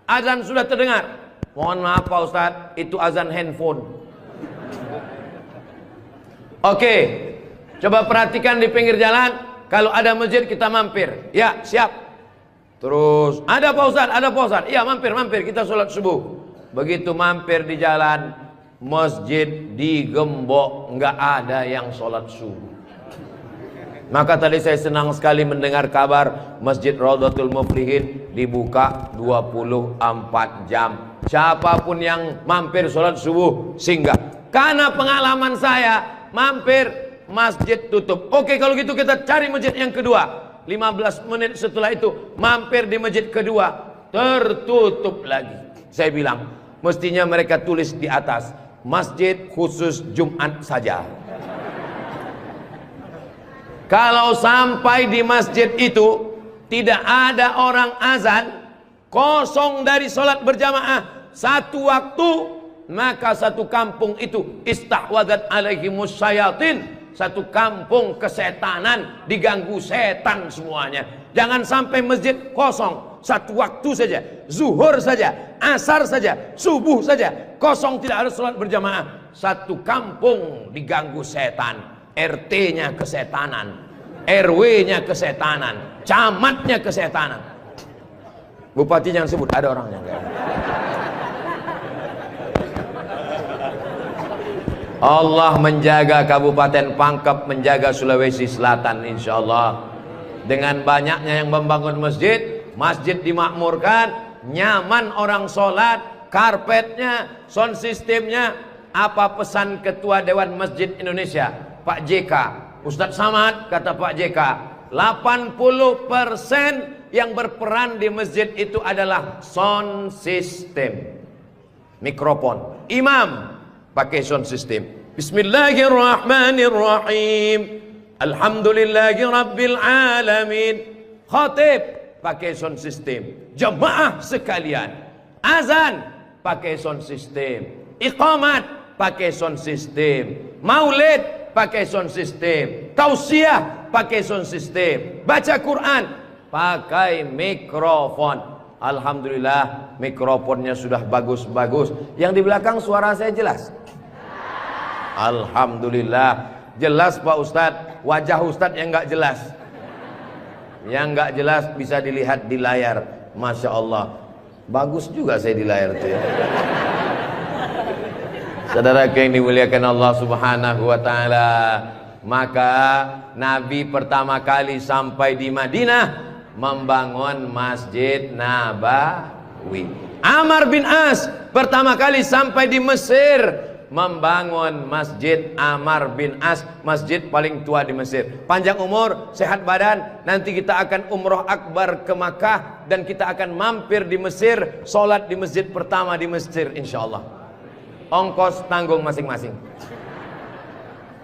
Azan sudah terdengar. Mohon maaf Pak Ustadz, itu azan handphone. Oke, coba perhatikan di pinggir jalan, kalau ada masjid kita mampir. Ya, siap. Terus, ada Pak Ustadz, ada Pak Ustadz. Iya, mampir, kita sholat subuh. Begitu mampir di jalan, masjid digembok, nggak ada yang sholat subuh. Maka tadi saya senang sekali mendengar kabar Masjid Raudhatul Muflihin dibuka 24 jam. Siapapun yang mampir sholat subuh singgah. Karena pengalaman saya, mampir masjid tutup. Oke, kalau gitu kita cari masjid yang kedua. 15 menit setelah itu mampir di masjid kedua, tertutup lagi. Saya bilang, mestinya mereka tulis di atas, masjid khusus Jumat saja. Kalau sampai di masjid itu tidak ada orang azan, kosong dari sholat berjamaah satu waktu, maka satu kampung itu istahwadat alaihimus syayatin, satu kampung kesetanan, diganggu setan semuanya. Jangan sampai masjid kosong satu waktu saja, zuhur saja, asar saja, subuh saja, kosong tidak ada sholat berjamaah, satu kampung diganggu setan. RT-nya kesetanan, RW-nya kesetanan, camatnya kesetanan. Bupati jangan sebut, ada orangnya. Allah menjaga Kabupaten Pangkep, menjaga Sulawesi Selatan, insya Allah. Dengan banyaknya yang membangun masjid, masjid dimakmurkan, nyaman orang sholat, karpetnya, sound systemnya. Apa pesan Ketua Dewan Masjid Indonesia, Pak JK, Ustadz Samad, kata Pak JK, 80% yang berperan di masjid itu adalah sound system, mikrofon. Imam pakai sound system, Bismillahirrahmanirrahim, Alhamdulillahi Rabbil Alamin. Khatib pakai sound system. Jamaah sekalian, azan pakai sound system, iqamat pakai sound system, maulid pakai sound system, tausiah pakai sound system, baca Quran pakai mikrofon. Alhamdulillah mikrofonnya sudah bagus-bagus. Yang di belakang suara saya jelas? Alhamdulillah jelas Pak Ustadz. Wajah Ustadz yang nggak jelas, yang nggak jelas bisa dilihat di layar. Masya Allah, bagus juga saya di layar itu ya. Saudara yang dimuliakan Allah Subhanahu wa ta'ala, maka Nabi pertama kali sampai di Madinah membangun Masjid Nabawi. Amr bin As pertama kali sampai di Mesir membangun Masjid Amr bin As, masjid paling tua di Mesir. Panjang umur, sehat badan, nanti kita akan umroh akbar ke Makkah dan kita akan mampir di Mesir, sholat di masjid pertama di Mesir insyaallah. Ongkos tanggung masing-masing.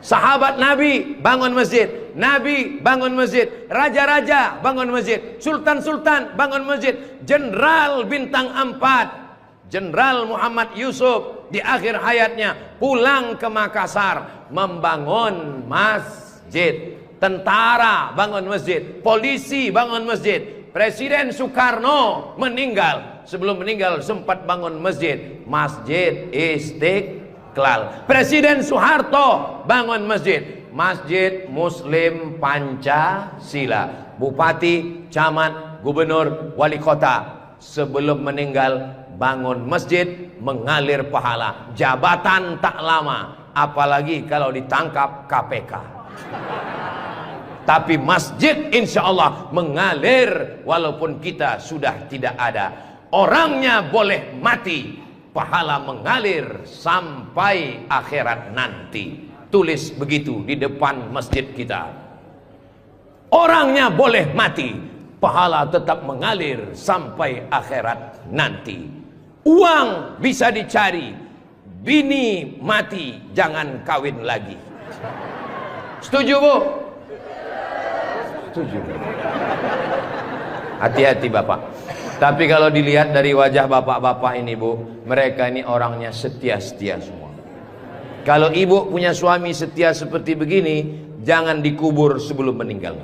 Sahabat Nabi bangun masjid, Nabi bangun masjid, raja-raja bangun masjid, sultan-sultan bangun masjid, jenderal bintang 4, Jenderal Muhammad Yusuf di akhir hayatnya pulang ke Makassar membangun masjid. Tentara bangun masjid, polisi bangun masjid. Presiden Soekarno meninggal, sebelum meninggal sempat bangun masjid, Masjid Istiqlal. Presiden Soeharto bangun masjid, Masjid Muslim Pancasila. Bupati, camat, gubernur, wali kota sebelum meninggal bangun masjid, mengalir pahala. Jabatan tak lama, apalagi kalau ditangkap KPK. Tapi masjid insya Allah mengalir walaupun kita sudah tidak ada. Orangnya boleh mati, pahala mengalir sampai akhirat nanti. Tulis begitu di depan masjid kita. Orangnya boleh mati, pahala tetap mengalir sampai akhirat nanti. Uang bisa dicari, bini mati jangan kawin lagi. Setuju Bu? Setuju. Hati-hati Bapak. Tapi kalau dilihat dari wajah bapak-bapak ini Bu, mereka ini orangnya setia-setia semua. Kalau ibu punya suami setia seperti begini, jangan dikubur sebelum meninggal.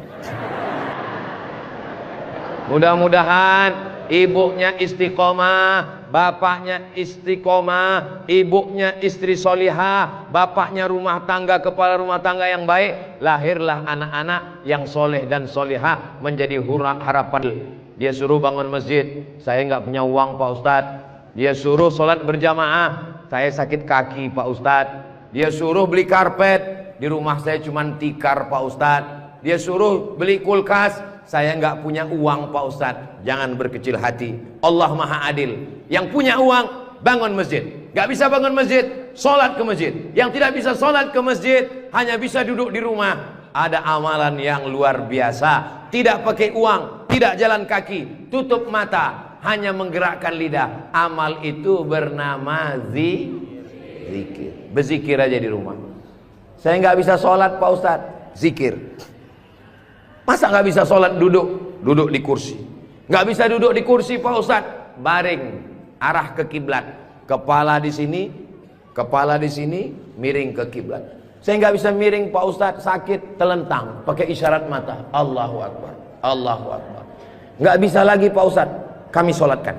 Mudah-mudahan ibunya istiqomah, bapaknya istiqomah, ibunya istri solihah, bapaknya rumah tangga, kepala rumah tangga yang baik, lahirlah anak-anak yang soleh dan solihah menjadi harapan. Dia suruh bangun masjid, saya nggak punya uang Pak Ustadz. Dia suruh sholat berjamaah, saya sakit kaki Pak Ustadz. Dia suruh beli karpet, di rumah saya cuma tikar Pak Ustadz. Dia suruh beli kulkas, saya nggak punya uang Pak Ustadz. Jangan berkecil hati, Allah Maha Adil. Yang punya uang bangun masjid, nggak bisa bangun masjid, sholat ke masjid. Yang tidak bisa sholat ke masjid, hanya bisa duduk di rumah. Ada amalan yang luar biasa, tidak pakai uang, tidak jalan kaki, tutup mata, hanya menggerakkan lidah. Amal itu bernama zikir. Berzikir aja di rumah. Saya nggak bisa sholat Pak Ustadz, zikir. Masa nggak bisa sholat duduk di kursi? Nggak bisa duduk di kursi Pak Ustadz, baring, arah ke kiblat, kepala di sini, miring ke kiblat. Saya nggak bisa miring Pak Ustadz, sakit, telentang, pakai isyarat mata, Allahu Akbar, Allahu Akbar. Nggak bisa lagi Pak Ustadz, kami sholatkan.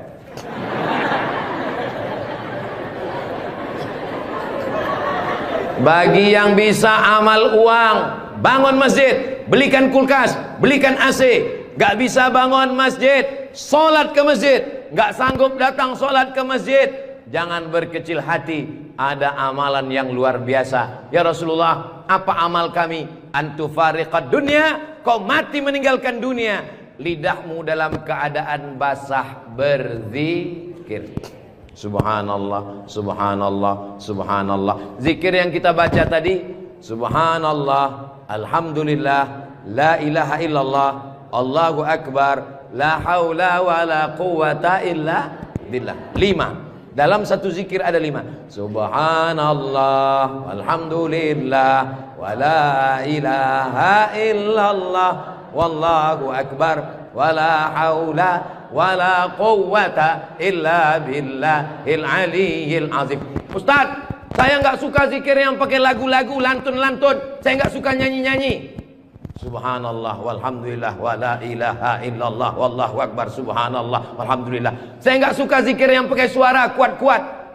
Bagi yang bisa amal uang, bangun masjid, belikan kulkas, belikan AC. Gak bisa bangun masjid, sholat ke masjid. Gak sanggup datang sholat ke masjid, jangan berkecil hati. Ada amalan yang luar biasa. Ya Rasulullah, apa amal kami? Antufariqad dunya, kau mati meninggalkan dunia, lidahmu dalam keadaan basah berzikir. Subhanallah, subhanallah, subhanallah. Zikir yang kita baca tadi, subhanallah, alhamdulillah, la ilaha illallah, Allahu akbar, la haula wa la quwata illa billah. 5. Dalam satu zikir ada 5. Subhanallah, alhamdulillah, wa la ilaha illallah, wallahu akbar, wa la haula wala quwwata illa billahil aliyyil azim. Ustaz, saya nggak suka zikir yang pakai lagu-lagu, lantun-lantun. Saya nggak suka nyanyi-nyanyi. Subhanallah walhamdulillah wala ilaha illallah wallahu akbar, subhanallah walhamdulillah. Saya nggak suka zikir yang pakai suara kuat-kuat.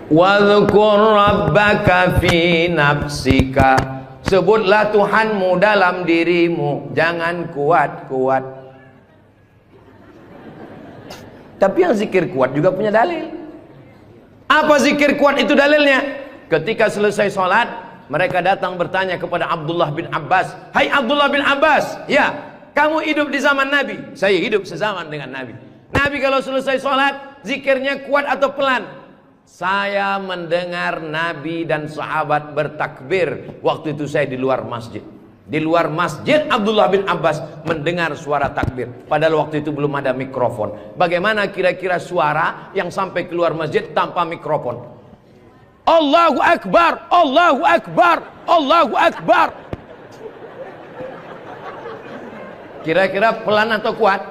Wadhkur rabbaka fi nafsika, sebutlah Tuhanmu dalam dirimu, jangan kuat-kuat. Tapi yang zikir kuat juga punya dalil. Apa zikir kuat itu dalilnya? Ketika selesai sholat, mereka datang bertanya kepada Abdullah bin Abbas, hai Abdullah bin Abbas, ya kamu hidup di zaman Nabi? Saya hidup sezaman dengan Nabi. Nabi kalau selesai sholat, zikirnya kuat atau pelan? Saya mendengar Nabi dan sahabat bertakbir. Waktu itu saya di luar masjid. Di luar masjid Abdullah bin Abbas mendengar suara takbir. Padahal waktu itu belum ada mikrofon. Bagaimana kira-kira suara yang sampai keluar masjid tanpa mikrofon? Allahu Akbar, Allahu Akbar, Allahu Akbar. Kira-kira pelan atau kuat?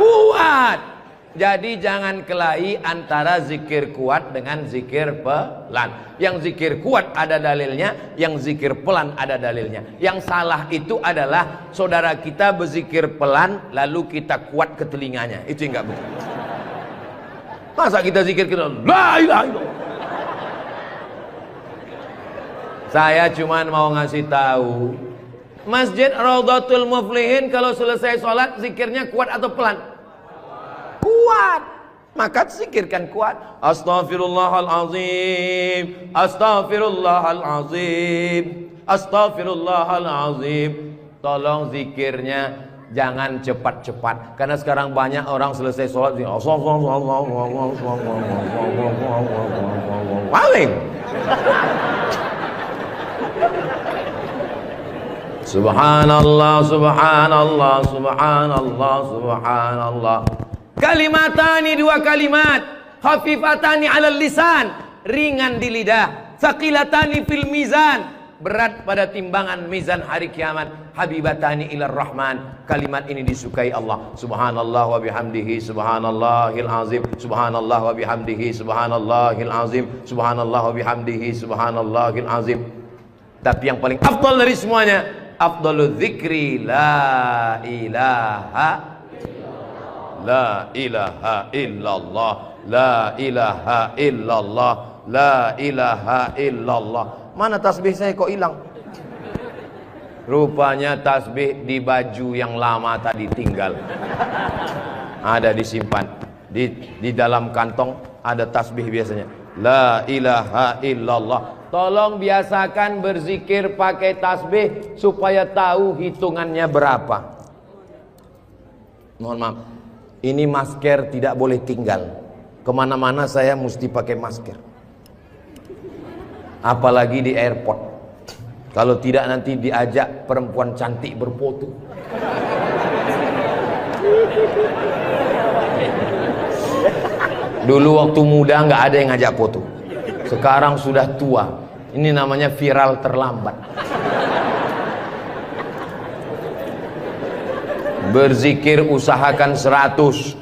Kuat. Jadi jangan kelahi antara zikir kuat dengan zikir pelan. Yang zikir kuat ada dalilnya, yang zikir pelan ada dalilnya. Yang salah itu adalah saudara kita berzikir pelan lalu kita kuat ke telinganya. Itu enggak betul. Masa kita zikir kita la ilaha illallah. Saya cuman mau ngasih tahu, Masjid Raudhatul Muflihin kalau selesai sholat zikirnya kuat atau pelan? Kuat, maka zikirkan kuat. Astaghfirullahalazim, astaghfirullahalazim, astaghfirullahalazim. Tolong zikirnya jangan cepat-cepat, karena sekarang banyak orang selesai sholat paling subhanallah, subhanallah, subhanallah, subhanallah. Kalimatani, 2 kalimat, khafifatani 'alal lisan, ringan di lidah, tsaqilatani fil mizan, berat pada timbangan mizan hari kiamat. Habibatani ilar rahman. Kalimat ini disukai Allah. Subhanallah wa bihamdihi subhanallahil azim. Subhanallah wa bihamdihi subhanallahil azim. Subhanallah wa bihamdihi subhanallahil azim. Tapi yang paling afdal dari semuanya, afdalul dzikri la ilaha la ilaha illallah, la ilaha illallah, la ilaha illallah. Mana tasbih saya kok hilang? Rupanya tasbih di baju yang lama tadi tinggal. Ada disimpan di dalam kantong, ada tasbih biasanya. La ilaha illallah. Tolong biasakan berzikir pakai tasbih supaya tahu hitungannya berapa. Mohon maaf, ini masker tidak boleh tinggal. Kemana-mana saya mesti pakai masker. Apalagi di airport. Kalau tidak nanti diajak perempuan cantik berfoto. Dulu waktu muda nggak ada yang ngajak foto. Sekarang sudah tua. Ini namanya viral terlambat. Berzikir usahakan 100.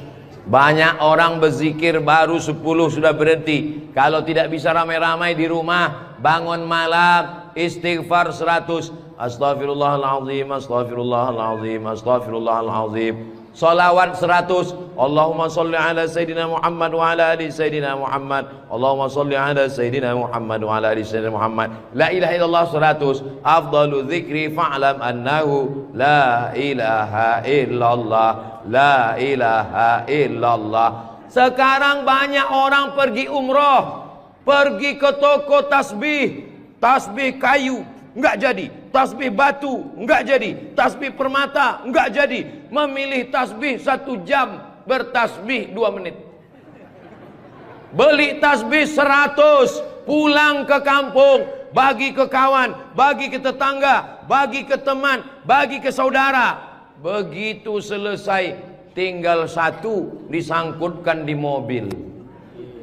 Banyak orang berzikir baru 10 sudah berhenti. Kalau tidak bisa ramai-ramai di rumah, bangun malam istighfar 100. Astaghfirullahaladzim, astaghfirullahaladzim, astaghfirullahaladzim. Salawat 100. Allahumma salli ala Sayyidina Muhammad wa ala ali Sayyidina Muhammad. Allahumma salli ala Sayyidina Muhammad wa ala ali Sayyidina Muhammad. La ilaha illallah 100. Afdalu dzikri fa'lam annahu la ilaha illallah, la ilaha illallah. Sekarang banyak orang pergi umroh, pergi ke toko tasbih, tasbih kayu enggak jadi, tasbih batu enggak jadi, tasbih permata enggak jadi. Memilih tasbih 1 jam, bertasbih 2 menit. Beli tasbih 100, pulang ke kampung, bagi ke kawan, bagi ke tetangga, bagi ke teman, bagi ke saudara. Begitu selesai, tinggal 1 disangkutkan di mobil.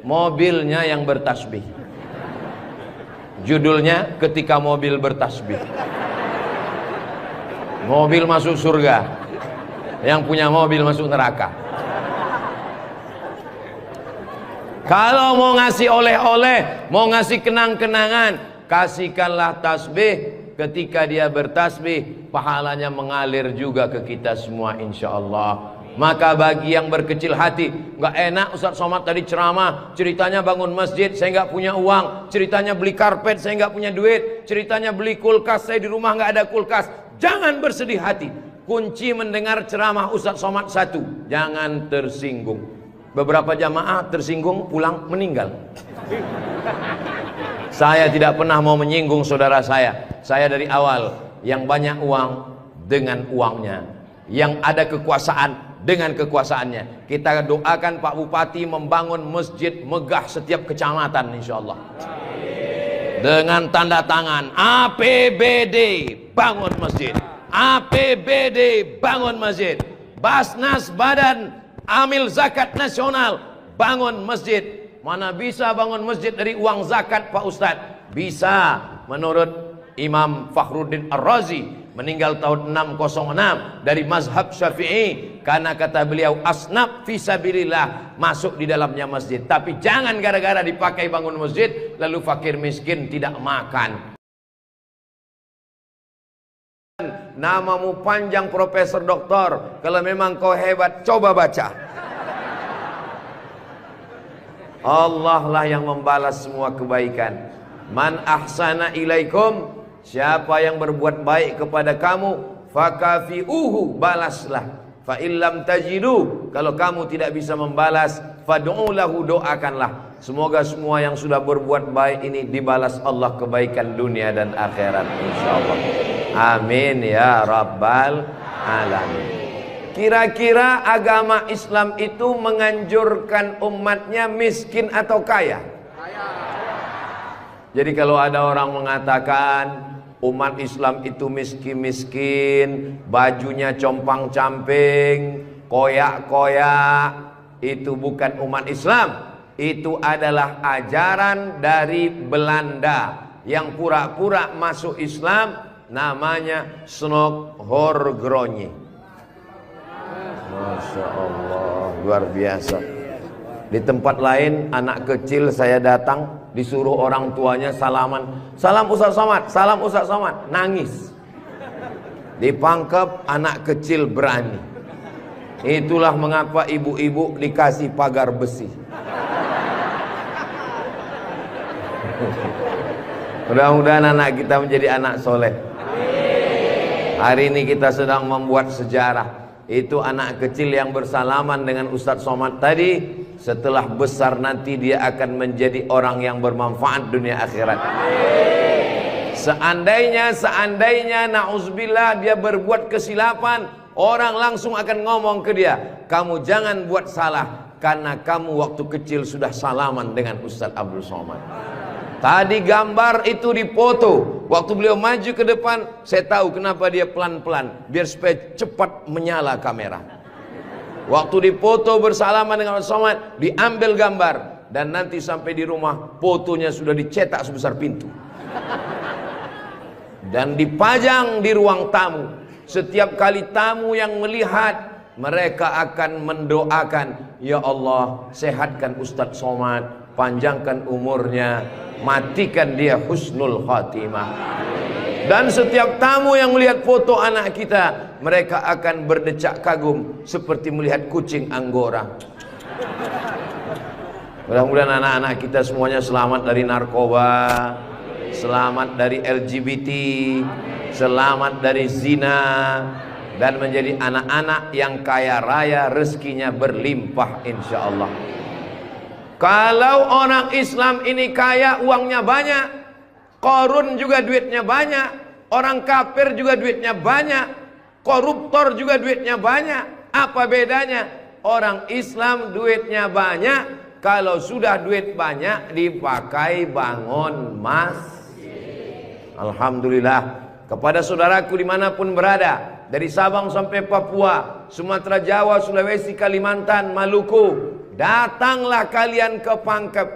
Mobilnya yang bertasbih. Judulnya ketika mobil bertasbih. Mobil masuk surga, yang punya mobil masuk neraka. Kalau mau ngasih oleh-oleh, mau ngasih kenang-kenangan, kasihkanlah tasbih. Ketika dia bertasbih, pahalanya mengalir juga ke kita semua insyaallah. Maka bagi yang berkecil hati, nggak enak Ustaz Somad tadi ceramah, ceritanya bangun masjid, saya nggak punya uang, ceritanya beli karpet, saya nggak punya duit, ceritanya beli kulkas, saya di rumah nggak ada kulkas. Jangan bersedih hati. Kunci mendengar ceramah Ustaz Somad 1, jangan tersinggung. Beberapa jamaah tersinggung, pulang meninggal. Saya tidak pernah mau menyinggung saudara saya. Saya dari awal, yang banyak uang dengan uangnya, yang ada kekuasaan dengan kekuasaannya. Kita doakan Pak Bupati membangun masjid megah setiap kecamatan insyaallah. Dengan tanda tangan APBD bangun masjid, APBD bangun masjid, Basnas Badan Amil Zakat Nasional bangun masjid. Mana bisa bangun masjid dari uang zakat Pak Ustadz? Bisa. Menurut Imam Fakhruddin Ar-Razi, meninggal tahun 606 dari mazhab Syafi'i, karena kata beliau asnaf fisabilillah, masuk di dalamnya masjid. Tapi jangan gara-gara dipakai bangun masjid lalu fakir miskin tidak makan. Namamu panjang Profesor Doktor, kalau memang kau hebat coba baca. Allah lah yang membalas semua kebaikan. Man ahsana ilaikum, siapa yang berbuat baik kepada kamu, fakafi'uhu, balaslah. Fa illam tajidu, kalau kamu tidak bisa membalas, fad'u lahu, doakanlah. Semoga semua yang sudah berbuat baik ini dibalas Allah kebaikan dunia dan akhirat insyaallah. Amin ya rabbal alamin. Kira-kira agama Islam itu menganjurkan umatnya miskin atau kaya? Jadi kalau ada orang mengatakan umat Islam itu miskin-miskin, bajunya compang-camping, koyak-koyak, itu bukan umat Islam. Itu adalah ajaran dari Belanda. yang pura-pura masuk Islam, namanya Snok Horgronyi. Masya Allah, luar biasa. Di tempat lain anak kecil saya datang, disuruh orang tuanya salaman, salam Ustaz Somad, salam Ustaz Somad, nangis. Dipangkep, anak kecil berani. Itulah mengapa ibu-ibu dikasih pagar besi. Mudah-mudahan anak kita menjadi anak soleh. Hari ini kita sedang membuat sejarah. Itu anak kecil yang bersalaman dengan Ustadz Somad tadi, setelah besar nanti dia akan menjadi orang yang bermanfaat dunia akhirat. Seandainya na'udzubillah dia berbuat kesilapan, orang langsung akan ngomong ke dia, kamu jangan buat salah, karena kamu waktu kecil sudah salaman dengan Ustadz Abdul Somad. Tadi gambar itu dipoto. Waktu beliau maju ke depan, saya tahu kenapa dia pelan-pelan, biar supaya cepat menyala kamera. Waktu dipoto bersalaman dengan Ustadz Somad, diambil gambar, dan nanti sampai di rumah fotonya sudah dicetak sebesar pintu dan dipajang di ruang tamu. Setiap kali tamu yang melihat, mereka akan mendoakan, ya Allah, sehatkan Ustadz Somad, panjangkan umurnya, matikan dia husnul khatimah. Dan setiap tamu yang melihat foto anak kita, mereka akan berdecak kagum seperti melihat kucing Anggora. Mudah-mudahan anak-anak kita semuanya selamat dari narkoba, selamat dari LGBT, selamat dari zina, dan menjadi anak-anak yang kaya raya, rezekinya berlimpah insya Allah. Kalau orang Islam ini kaya, uangnya banyak, Qarun juga duitnya banyak, orang kafir juga duitnya banyak, koruptor juga duitnya banyak. Apa bedanya? Orang Islam duitnya banyak, kalau sudah duit banyak dipakai bangun masjid. Alhamdulillah. Kepada saudaraku dimanapun berada, dari Sabang sampai Papua, Sumatera, Jawa, Sulawesi, Kalimantan, Maluku, datanglah kalian ke Pangkep.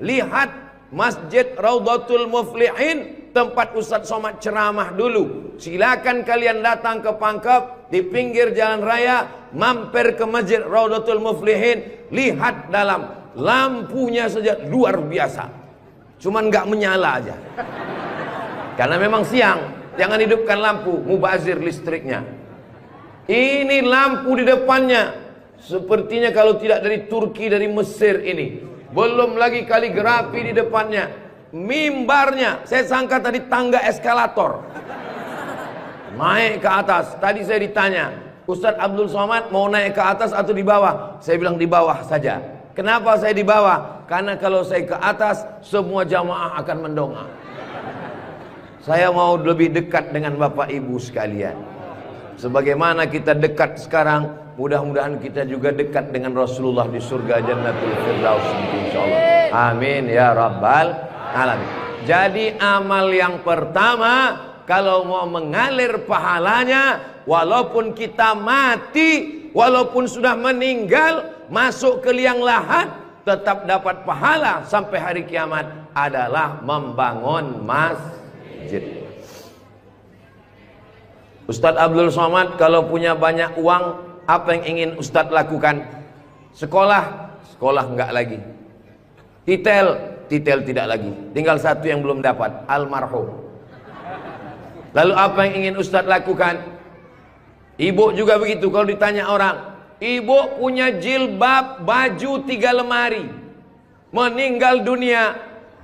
Lihat Masjid Raudhatul Muflihin, tempat Ustadz Somad ceramah dulu. Silakan kalian datang ke Pangkep, di pinggir jalan raya, mampir ke Masjid Raudhatul Muflihin. Lihat dalam, lampunya saja luar biasa, cuman nggak menyala aja karena memang siang. Jangan hidupkan lampu, mubazir listriknya. Ini lampu di depannya, sepertinya kalau tidak dari Turki, dari Mesir ini. Belum lagi kaligrafi di depannya. Mimbarnya, saya sangka tadi tangga eskalator, naik ke atas. Tadi saya ditanya, Ustadz Abdul Somad mau naik ke atas atau di bawah? Saya bilang di bawah saja. Kenapa saya di bawah? Karena kalau saya ke atas, semua jamaah akan mendongak. Saya mau lebih dekat dengan Bapak Ibu sekalian. Sebagaimana kita dekat sekarang, mudah-mudahan kita juga dekat dengan Rasulullah di surga Jannatul Firdaus insyaallah. Amin ya rabbal alamin. Jadi amal yang pertama, kalau mau mengalir pahalanya, walaupun kita mati, walaupun sudah meninggal, masuk ke liang lahat, tetap dapat pahala sampai hari kiamat, adalah membangun masjid. Ustadz Abdul Somad kalau punya banyak uang, apa yang ingin Ustadz lakukan? Sekolah, sekolah enggak lagi. Titel tidak lagi. Tinggal satu yang belum dapat, almarhum. Lalu apa yang ingin Ustadz lakukan? Ibu juga begitu. Kalau ditanya orang, ibu punya jilbab, baju 3 lemari, meninggal dunia,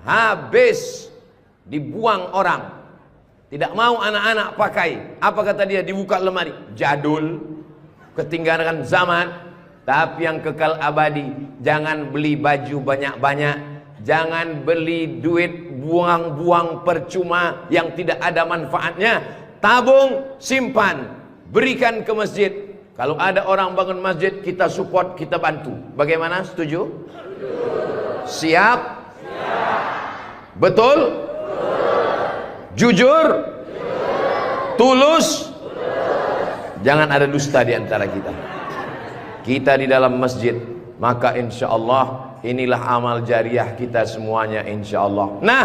habis, dibuang orang. Tidak mau anak-anak pakai. Apa kata dia? Dibuka lemari, jadul, ketinggalan zaman. Tapi yang kekal abadi, jangan beli baju banyak-banyak, jangan beli duit buang-buang percuma yang tidak ada manfaatnya. Tabung, simpan, berikan ke masjid. Kalau ada orang bangun masjid, kita support, kita bantu. Bagaimana? Setuju? Siap? Betul? Jujur? Tulus? Jangan ada dusta di antara kita. Kita di dalam masjid, maka insya Allah inilah amal jariah kita semuanya insya Allah. Nah,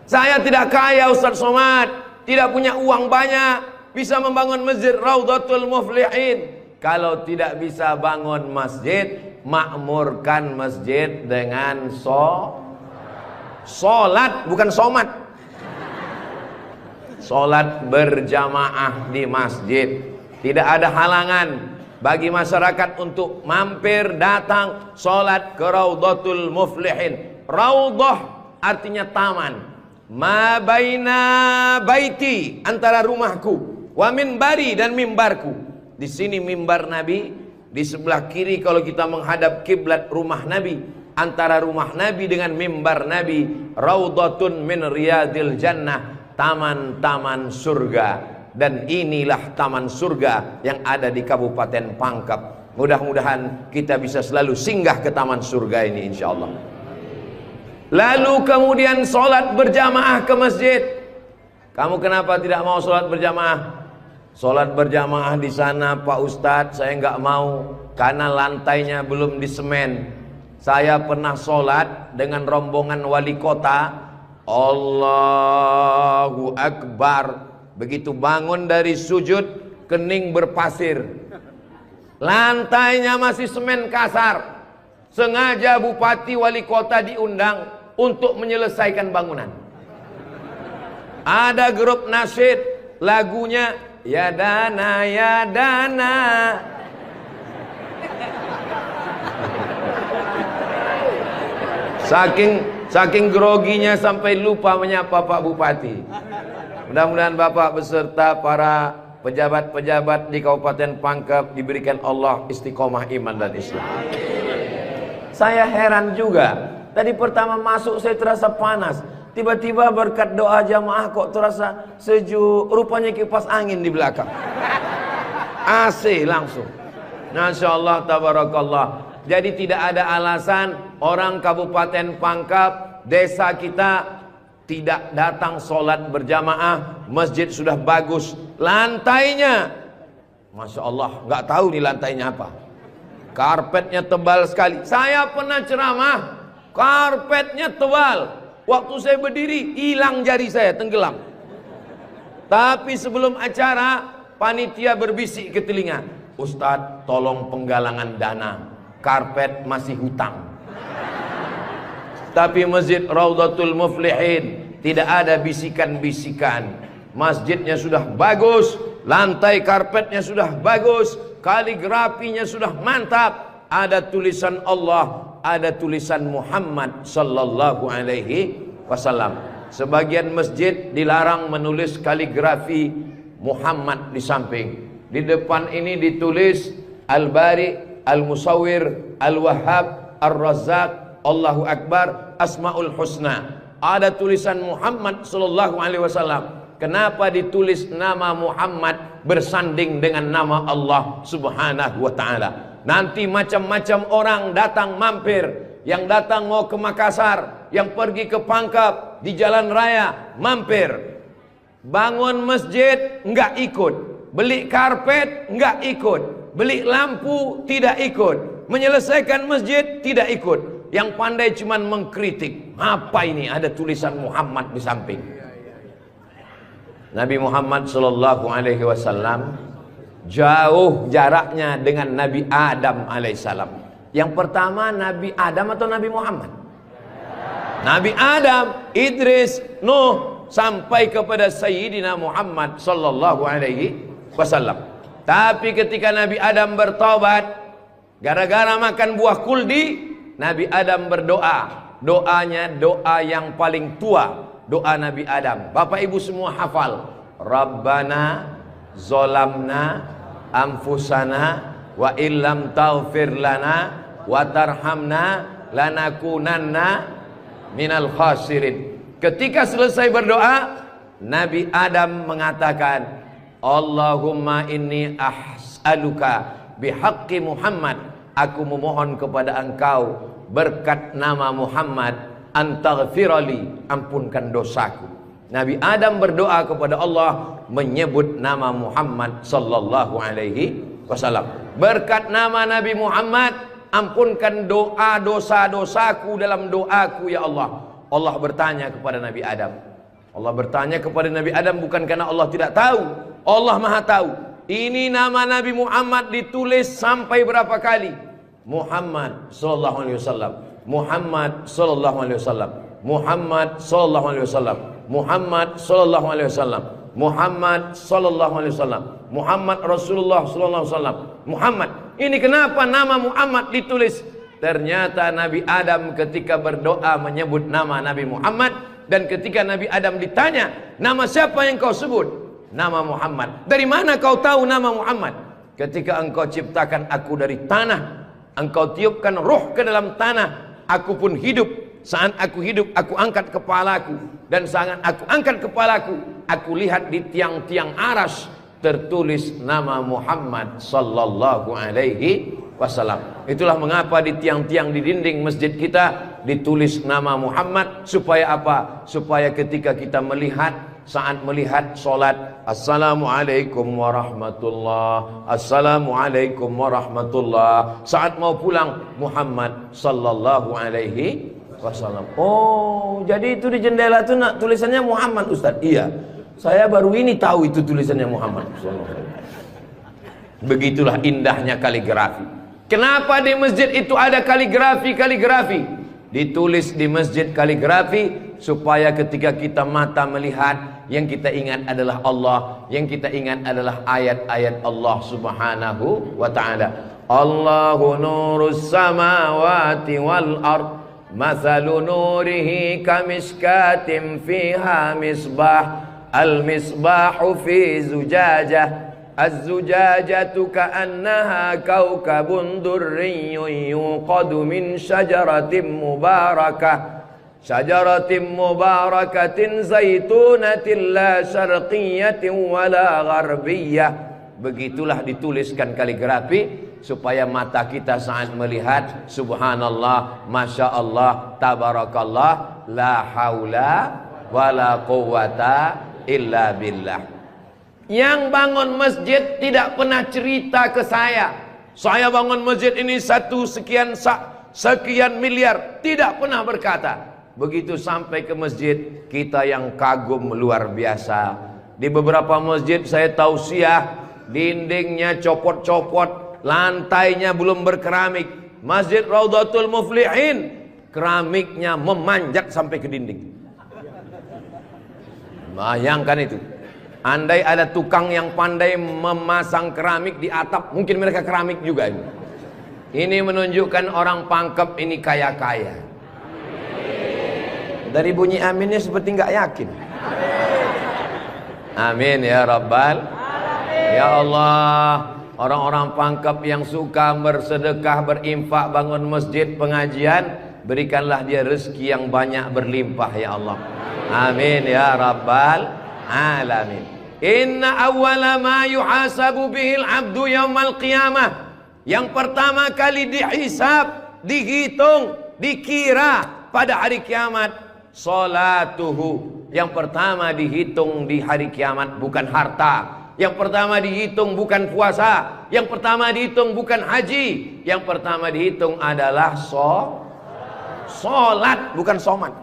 Saya tidak kaya Ustaz Somad, tidak punya uang banyak, bisa membangun masjid Raudhatul Muflihin. Kalau tidak bisa bangun masjid, makmurkan masjid dengan sholat, bukan somat. Sholat berjamaah di masjid. Tidak ada halangan bagi masyarakat untuk mampir datang sholat ke Raudhatul Muflihin. Raudhah artinya taman. Ma baina baiti, antara rumahku, wa minbari, dan mimbarku. Di sini mimbar Nabi, di sebelah kiri kalau kita menghadap kiblat rumah Nabi. Antara rumah Nabi dengan mimbar Nabi, raudhatun min riyadil jannah, taman-taman surga. Dan inilah taman surga yang ada di Kabupaten Pangkep. Mudah-mudahan kita bisa selalu singgah ke taman surga ini insyaallah. Lalu kemudian sholat berjamaah ke masjid. Kamu kenapa tidak mau sholat berjamaah? Sholat berjamaah di sana Pak Ustadz, saya nggak mau karena lantainya belum disemen. Saya pernah sholat dengan rombongan wali kota. Allahu Akbar. Begitu bangun dari sujud, kening berpasir. Lantainya masih semen kasar. Sengaja bupati wali kota diundang untuk menyelesaikan bangunan. Ada grup nasyid, lagunya ya dana ya dana. Saking groginya sampai lupa menyapa Pak Bupati. Mudah-mudahan Bapak beserta para pejabat-pejabat di Kabupaten Pangkep diberikan Allah istiqomah iman dan Islam. Saya heran juga. Tadi pertama masuk saya terasa panas. Tiba-tiba berkat doa jamaah kok terasa sejuk. Rupanya kipas angin di belakang. AC langsung. Masya Allah, tabarakallah. Jadi tidak ada alasan orang Kabupaten Pangkep, desa kita tidak datang sholat berjamaah. Masjid sudah bagus. Lantainya, Masya Allah, nggak tahu nih lantainya apa. Karpetnya tebal sekali. Saya pernah ceramah, karpetnya tebal. Waktu saya berdiri, hilang jari saya, tenggelam. Tapi sebelum acara, panitia berbisik ke telinga, Ustadz, tolong penggalangan dana. Karpet masih hutang. Tapi masjid Raudhatul Muflihin tidak ada bisikan-bisikan. Masjidnya sudah bagus, lantai karpetnya sudah bagus, kaligrafinya sudah mantap. Ada tulisan Allah, ada tulisan Muhammad sallallahu alaihi wasallam. Sebagian masjid dilarang menulis kaligrafi Muhammad di samping. Di depan ini ditulis Al-Bari, Al-Musawwir, Al-Wahhab, Ar-Razzaq, Allahu Akbar, Asmaul Husna. Ada tulisan Muhammad sallallahu alaihi wasallam. Kenapa ditulis nama Muhammad bersanding dengan nama Allah Subhanahu wa taala? Nanti macam-macam orang datang mampir. Yang datang mau ke Makassar, yang pergi ke Pangkep, di jalan raya mampir. Bangun masjid enggak ikut, beli karpet enggak ikut, beli lampu tidak ikut, menyelesaikan masjid tidak ikut. Yang pandai cuman mengkritik. Apa ini ada tulisan Muhammad di samping? Nabi Muhammad sallallahu alaihi wasallam jauh jaraknya dengan Nabi Adam alaihissalam. Yang pertama Nabi Adam atau Nabi Muhammad? Nabi Adam, Idris, Nuh, sampai kepada Sayyidina Muhammad sallallahu alaihi wasallam. Tapi ketika Nabi Adam bertobat gara-gara makan buah kuldi, Nabi Adam berdoa. Doanya doa yang paling tua, doa Nabi Adam. Bapak Ibu semua hafal. Rabbana zolamna anfusana wa illam taghfir lana wa tarhamna lanakunanna minal khasirin. Ketika selesai berdoa, Nabi Adam mengatakan, Allahumma inni as'aluka bihaqqi Muhammad, aku memohon kepada engkau berkat nama Muhammad, antaghfirali, ampunkan dosaku. Nabi Adam berdoa kepada Allah menyebut nama Muhammad sallallahu alaihi wasallam. Berkat nama Nabi Muhammad, ampunkan doa dosa-dosaku dalam doaku ya Allah. Allah bertanya kepada Nabi Adam, Allah bertanya kepada Nabi Adam bukan karena Allah tidak tahu. Allah Maha tahu. Ini nama Nabi Muhammad ditulis sampai berapa kali? Muhammad sallallahu alaihi wasallam. Muhammad sallallahu alaihi wasallam. Muhammad sallallahu alaihi wasallam. Muhammad sallallahu alaihi wasallam. Muhammad sallallahu alaihi wasallam. Muhammad Rasulullah sallallahu alaihi wasallam. Muhammad. Ini kenapa nama Muhammad ditulis? Ternyata Nabi Adam ketika berdoa menyebut nama Nabi Muhammad, dan ketika Nabi Adam ditanya, nama siapa yang kau sebut? Nama Muhammad. Dari mana kau tahu nama Muhammad? Ketika engkau ciptakan aku dari tanah, engkau tiupkan roh ke dalam tanah, aku pun hidup. Saat aku hidup, aku angkat kepalaku, dan saat aku angkat kepalaku, aku lihat di tiang-tiang aras tertulis nama Muhammad sallallahu alaihi wasallam. Itulah mengapa di tiang-tiang di dinding masjid kita ditulis nama Muhammad. Supaya apa? Supaya ketika kita melihat, saat melihat solat, assalamualaikum warahmatullah, assalamualaikum warahmatullah. Saat mau pulang, Muhammad sallallahu alaihi wasallam. Oh, jadi itu di jendela itu tulisannya Muhammad, Ustaz? Iya, saya baru ini tahu itu tulisannya Muhammad sallallahu alaihi wasallam. Begitulah indahnya kaligrafi. Kenapa di masjid itu ada kaligrafi? Ditulis di masjid kaligrafi supaya ketika kita mata melihat, yang kita ingat adalah Allah, yang kita ingat adalah ayat-ayat Allah subhanahu wa ta'ala. Allahu nurus samawati wal ard, mathalu nurihi kamishkatin fiha misbah, al misbahu fi zujajah, الزجاجة كأنها كوكب دري يوقد من شجرة مباركة زيتونة لا شرقية ولا غربية. Begitulah dituliskan kaligrafi supaya mata kita saat melihat, subhanallah, masya Allah, tabarakallah, la haula wala quwata illa billah. Yang bangun masjid tidak pernah cerita ke saya bangun masjid ini sekian miliar. Tidak pernah berkata. Begitu sampai ke masjid, kita yang kagum luar biasa. Di beberapa masjid saya tausiah, dindingnya copot-copot, lantainya belum berkeramik. Masjid Raudhatul Muflihin, keramiknya memanjat sampai ke dinding. Bayangkan itu. Andai ada tukang yang pandai memasang keramik di atap, mungkin mereka keramik juga ini. Ini menunjukkan orang Pangkep ini kaya-kaya. Dari bunyi aminnya seperti nggak yakin. Amin ya Rabbal. Ya Allah, orang-orang Pangkep yang suka bersedekah, berinfak, bangun masjid, pengajian, berikanlah dia rezeki yang banyak berlimpah ya Allah. Amin ya Rabbal alamin. Inna awwala ma yuhasabu bihil abdu yaumal qiyamah. Yang pertama kali dihisab, dihitung, dikira pada hari kiamat, salatuhu. Yang pertama dihitung di hari kiamat bukan harta. Yang pertama dihitung bukan puasa. Yang pertama dihitung bukan haji. Yang pertama dihitung adalah solat, bukan somat.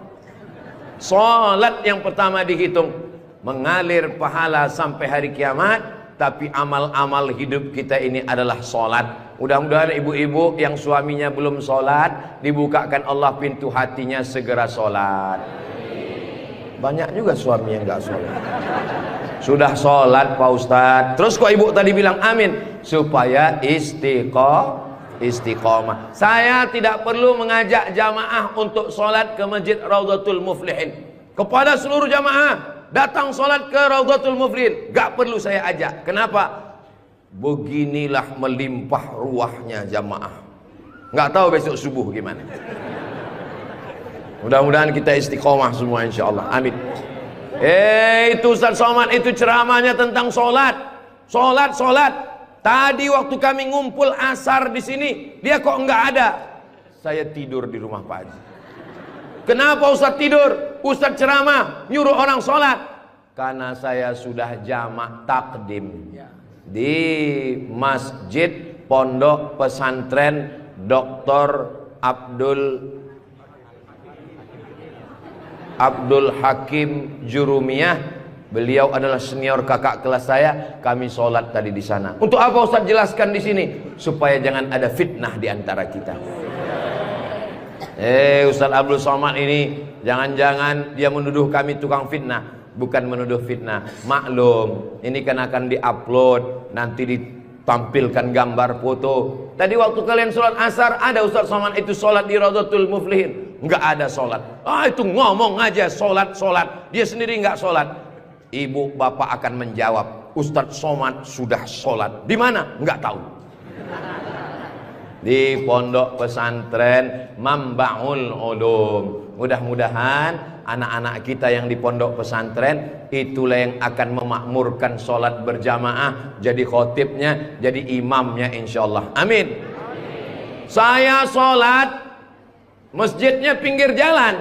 Solat yang pertama dihitung. Mengalir pahala sampai hari kiamat. Tapi amal-amal hidup kita ini adalah solat. Mudah-mudahan ibu-ibu yang suaminya belum solat, dibukakan Allah pintu hatinya segera solat. Banyak juga suami yang gak solat. Sudah solat Pak Ustadz, terus kok ibu tadi bilang amin? Supaya istiqomah. Saya tidak perlu mengajak jamaah untuk solat ke Masjid Raudhatul Muflihin. Kepada seluruh jamaah, datang sholat ke Raudhatul Muflihin, gak perlu saya ajak. Kenapa? Beginilah melimpah ruahnya jamaah. Gak tahu besok subuh gimana. Mudah-mudahan kita istiqomah semua insyaallah. Amin. Itu Ustaz Somad itu ceramahnya tentang sholat. Sholat. Tadi waktu kami ngumpul asar di sini, dia kok nggak ada. Saya tidur di rumah Pak Haji. Kenapa Ustaz tidur? Ustaz ceramah, nyuruh orang sholat. Karena saya sudah jamak takdim di Masjid Pondok Pesantren Dr. Abdul Abdul Hakim Jurumiyah. Beliau adalah senior kakak kelas saya. Kami sholat tadi di sana. Untuk apa Ustaz jelaskan di sini? Supaya jangan ada fitnah di antara kita. Ustaz Abdul Somad ini jangan-jangan dia menuduh kami tukang fitnah. Bukan menuduh fitnah. Maklum, ini kan akan diupload, nanti ditampilkan gambar foto. Tadi waktu kalian sholat asar, ada Ustaz Somad itu sholat di Raudhatul Muflihin. Enggak ada sholat. Itu ngomong aja sholat. Dia sendiri enggak sholat. Ibu bapak akan menjawab, Ustaz Somad sudah sholat. Di mana? Enggak tahu. Di pondok pesantren Mambaul Ulum. Mudah-mudahan anak-anak kita yang di pondok pesantren itulah yang akan memakmurkan sholat berjamaah, jadi khotibnya, jadi imamnya insyaallah. Amin. Saya sholat, masjidnya pinggir jalan,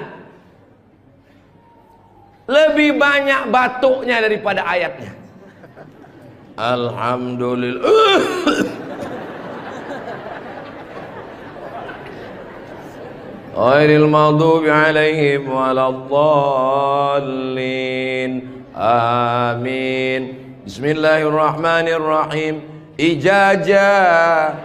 lebih banyak batuknya daripada ayatnya. Alhamdulillah. Ghairil maghdubi alaihim waladdallin. Amin. Bismillahirrahmanirrahim. Ijazah.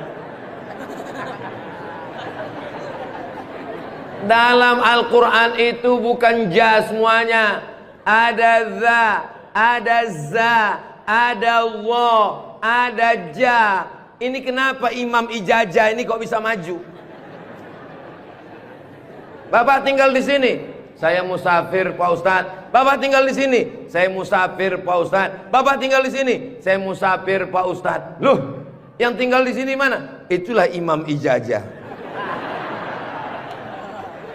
Dalam Al-Quran itu bukan ja semuanya. Ada za, ada za, ada wa, ada ja. Ini kenapa Imam Ijazah ini kok bisa maju? Bapak tinggal di sini, saya musafir Pak Ustadz. Bapak tinggal di sini, saya musafir Pak Ustadz. Bapak tinggal di sini, saya musafir Pak Ustadz. Loh, yang tinggal di sini mana? Itulah Imam Ijazah.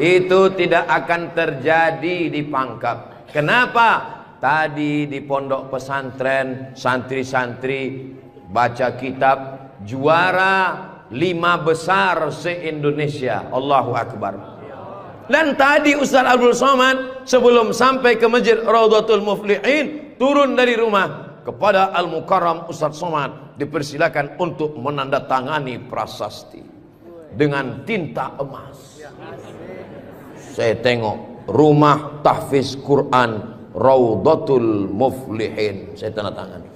Itu tidak akan terjadi di Pangkep. Kenapa? Tadi di pondok pesantren santri-santri baca kitab juara 5 besar se-Indonesia. Allahu Akbar. Dan tadi Ustaz Abdul Somad sebelum sampai ke Masjid Raudhatul Muflihin turun dari rumah kepada Al-Mukarram Ustaz Somad dipersilakan untuk menandatangani prasasti dengan tinta emas. Saya tengok rumah tahfiz Quran Raudhatul Muflihin, saya tanda tangan.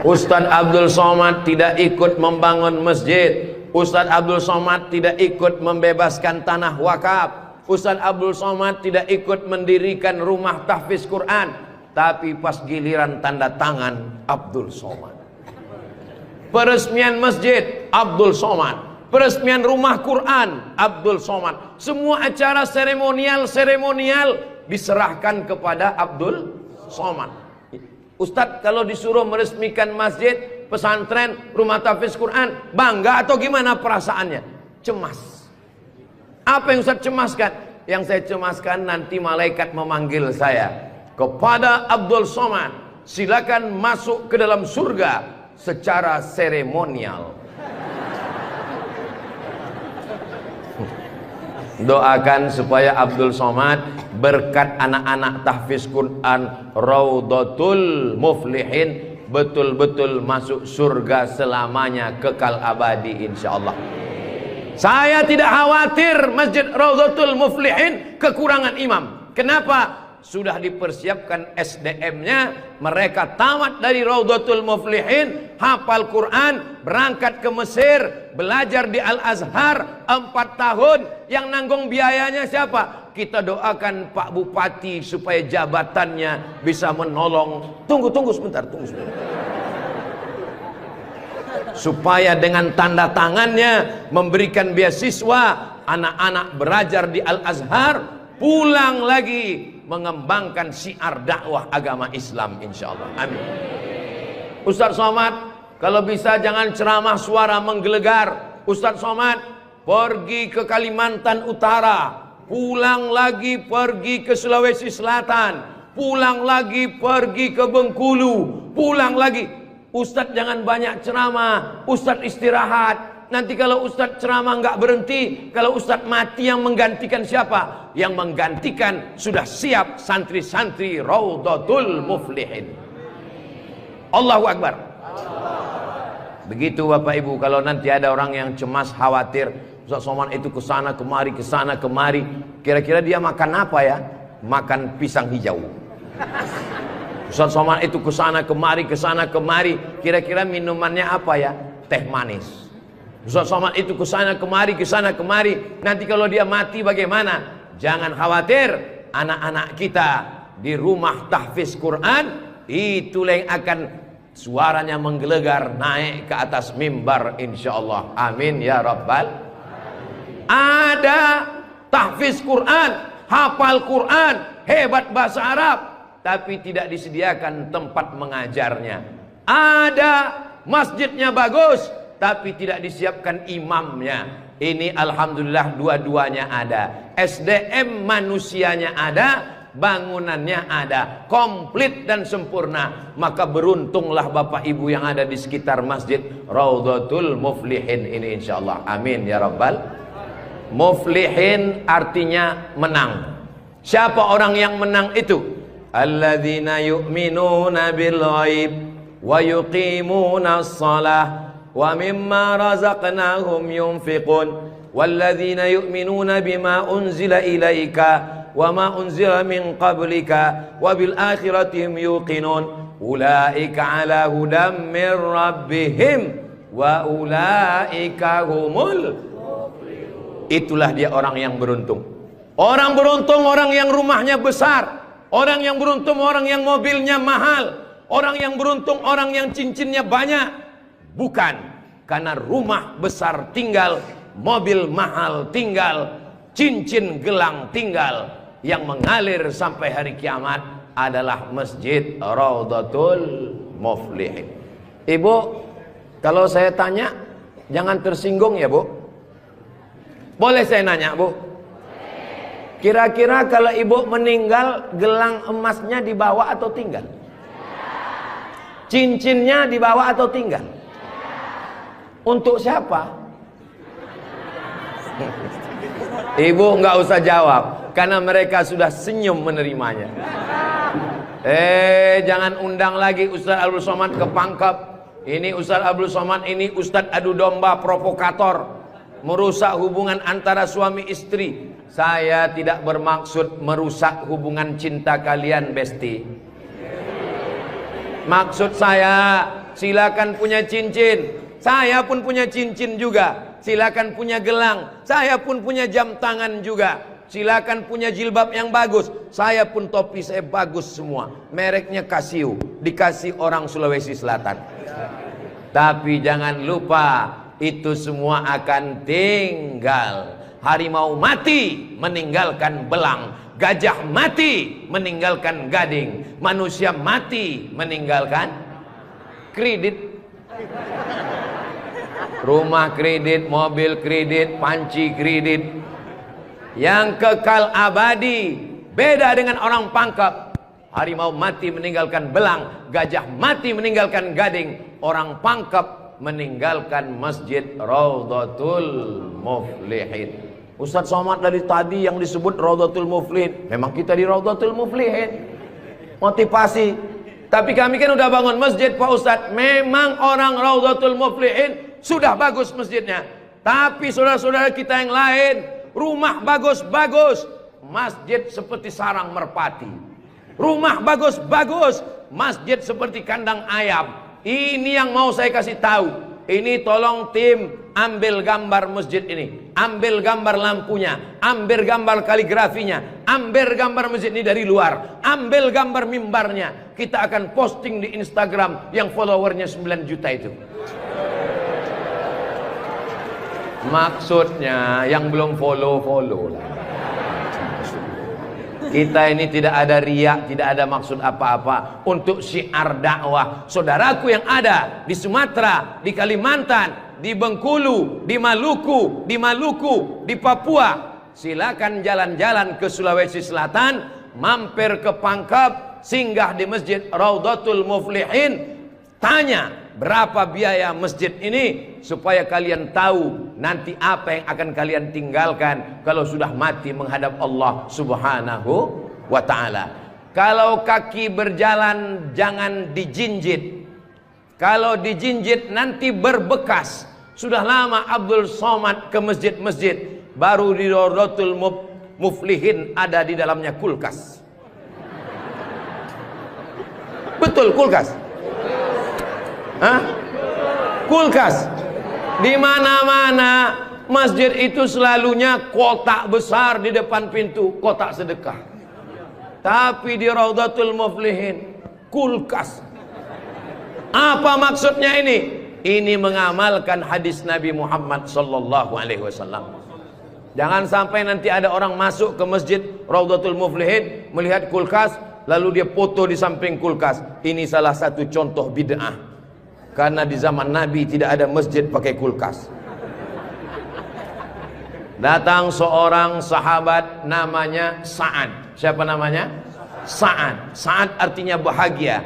Ustaz Abdul Somad tidak ikut membangun masjid. Ustaz Abdul Somad tidak ikut membebaskan tanah wakaf. Ustaz Abdul Somad tidak ikut mendirikan rumah tahfiz Quran. Tapi pas giliran tanda tangan Abdul Somad. Peresmian masjid Abdul Somad. Peresmian rumah Quran Abdul Somad. Semua acara seremonial diserahkan kepada Abdul Somad. Ustaz kalau disuruh meresmikan masjid, pesantren, rumah tahfiz Quran, bangga atau gimana perasaannya? Cemas. Apa yang Ustaz cemaskan? Yang saya cemaskan nanti malaikat memanggil saya. Kepada Abdul Somad, silakan masuk ke dalam surga secara seremonial. Doakan supaya Abdul Somad berkat anak-anak tahfiz Quran Raudhatul Muflihin betul-betul masuk surga selamanya, kekal abadi insyaallah. Saya tidak khawatir Masjid Raudhatul Muflihin kekurangan imam. Kenapa? Sudah dipersiapkan SDM-nya. Mereka tamat dari Raudhatul Muflihin, hafal Quran, berangkat ke Mesir, belajar di Al-Azhar 4 tahun. Yang nanggung biayanya siapa? Kita doakan Pak Bupati supaya jabatannya bisa menolong. Tunggu sebentar. Supaya dengan tanda tangannya memberikan beasiswa, anak-anak belajar di Al-Azhar, pulang lagi mengembangkan syiar dakwah agama Islam insyaallah. Amin. Ustaz Somad, kalau bisa jangan ceramah suara menggelegar. Ustaz Somad pergi ke Kalimantan Utara, pulang lagi pergi ke Sulawesi Selatan, pulang lagi pergi ke Bengkulu, pulang lagi. Ustaz jangan banyak ceramah, Ustaz istirahat. Nanti kalau Ustaz ceramah nggak berhenti, kalau Ustaz mati yang menggantikan siapa? Yang menggantikan sudah siap santri-santri Raudhatul Muflihin. Allahu Akbar. Begitu Bapak Ibu, kalau nanti ada orang yang cemas khawatir, Ustaz Somad itu kesana kemari. Kira-kira dia makan apa ya? Makan pisang hijau. Ustaz Somad itu kesana kemari. Kira-kira minumannya apa ya? Teh manis. Ustaz Somad itu kesana kemari. Nanti kalau dia mati bagaimana? Jangan khawatir, anak-anak kita di rumah tahfiz Quran itulah yang akan suaranya menggelegar naik ke atas mimbar insyaallah. Amin ya rabbal. Ada tahfiz Quran, hafal Quran, hebat bahasa Arab, tapi tidak disediakan tempat mengajarnya. Ada masjidnya bagus, tapi tidak disiapkan imamnya. Ini alhamdulillah dua-duanya ada. SDM manusianya ada, bangunannya ada, komplit dan sempurna. Maka beruntunglah Bapak Ibu yang ada di sekitar Masjid Raudhatul Muflihin ini insyaallah. Amin ya rabbal. Muflihin artinya menang. Siapa orang yang menang itu? Alladzina yu'minuna bil ghaib wa yuqimuna shalah wa mimma razaqnahum yunfiqun walladzina yu'minuna bima unzila ilaika wa ma unzila min qablika wa bil akhirati hum yuqinun ulaika ala hudam min rabbihim wa ulaika humul. Itulah dia orang yang beruntung. Orang beruntung orang yang rumahnya besar, orang yang beruntung orang yang mobilnya mahal, orang yang beruntung orang yang cincinnya banyak. Bukan karena rumah besar tinggal, mobil mahal tinggal, cincin gelang tinggal. Yang mengalir sampai hari kiamat adalah Masjid Raudhatul Muflihin. Ibu, kalau saya tanya jangan tersinggung ya Bu. Boleh saya nanya Bu? Kira-kira kalau ibu meninggal, gelang emasnya dibawa atau tinggal? Cincinnya dibawa atau tinggal? Untuk siapa? Ibu nggak usah jawab, karena mereka sudah senyum menerimanya. Jangan undang lagi Ustaz Abdul Somad ke Pangkep. Ini Ustaz Abdul Somad ini Ustaz adu domba provokator, merusak hubungan antara suami istri. Saya tidak bermaksud merusak hubungan cinta kalian, Besti. Maksud saya, silakan punya cincin. Saya pun punya cincin juga. Silakan punya gelang. Saya pun punya jam tangan juga. Silakan punya jilbab yang bagus. Saya pun topi saya bagus semua. Mereknya Casio, dikasih orang Sulawesi Selatan. Tapi jangan lupa, itu semua akan tinggal. Harimau mati meninggalkan belang, gajah mati meninggalkan gading, manusia mati meninggalkan kredit. Rumah kredit, mobil kredit, panci kredit. Yang kekal abadi beda dengan orang Pangkep. Harimau mati meninggalkan belang, gajah mati meninggalkan gading, orang Pangkep meninggalkan Masjid Raudhatul Muflihin. Ustaz Somad dari tadi yang disebut Raudhatul Muflihin, memang kita di Raudhatul Muflihin. Motivasi. Tapi kami kan udah bangun masjid Pak Ustadz. Memang orang Raudhatul Muflihin sudah bagus masjidnya. Tapi saudara-saudara kita yang lain, rumah bagus-bagus, masjid seperti sarang merpati. Rumah bagus-bagus, masjid seperti kandang ayam. Ini yang mau saya kasih tahu. Ini tolong tim ambil gambar masjid ini, ambil gambar lampunya, ambil gambar kaligrafinya, ambil gambar masjid ini dari luar, ambil gambar mimbarnya. Kita akan posting di Instagram yang followernya 9 juta itu. Maksudnya yang belum follow lah. Kita ini tidak ada riak, tidak ada maksud apa-apa. Untuk syiar dakwah saudaraku yang ada di Sumatera, di Kalimantan, di Bengkulu, di Maluku, di Papua, silakan jalan-jalan ke Sulawesi Selatan, mampir ke Pangkep, singgah di Masjid Raudhatul Muflihin, tanya berapa biaya masjid ini, supaya kalian tahu nanti apa yang akan kalian tinggalkan kalau sudah mati menghadap Allah Subhanahu wa ta'ala. Kalau kaki berjalan jangan dijinjit. Kalau dijinjit nanti berbekas. Sudah lama Abdul Somad ke masjid-masjid, baru di Rawdatul Muflihin ada di dalamnya kulkas. Betul, kulkas. Hah? Kulkas. Di mana-mana masjid itu selalunya kotak besar di depan pintu, kotak sedekah. Tapi di Rawdatul Muflihin kulkas. Apa maksudnya ini? Ini mengamalkan hadis Nabi Muhammad sallallahu alaihi wasallam. Jangan sampai nanti ada orang masuk ke masjid Rawdatul Muflihin melihat kulkas, lalu dia foto di samping kulkas. Ini salah satu contoh bid'ah. Karena di zaman Nabi tidak ada masjid pakai kulkas. Datang seorang sahabat namanya Sa'ad. Siapa namanya? Sa'ad. Sa'ad artinya bahagia.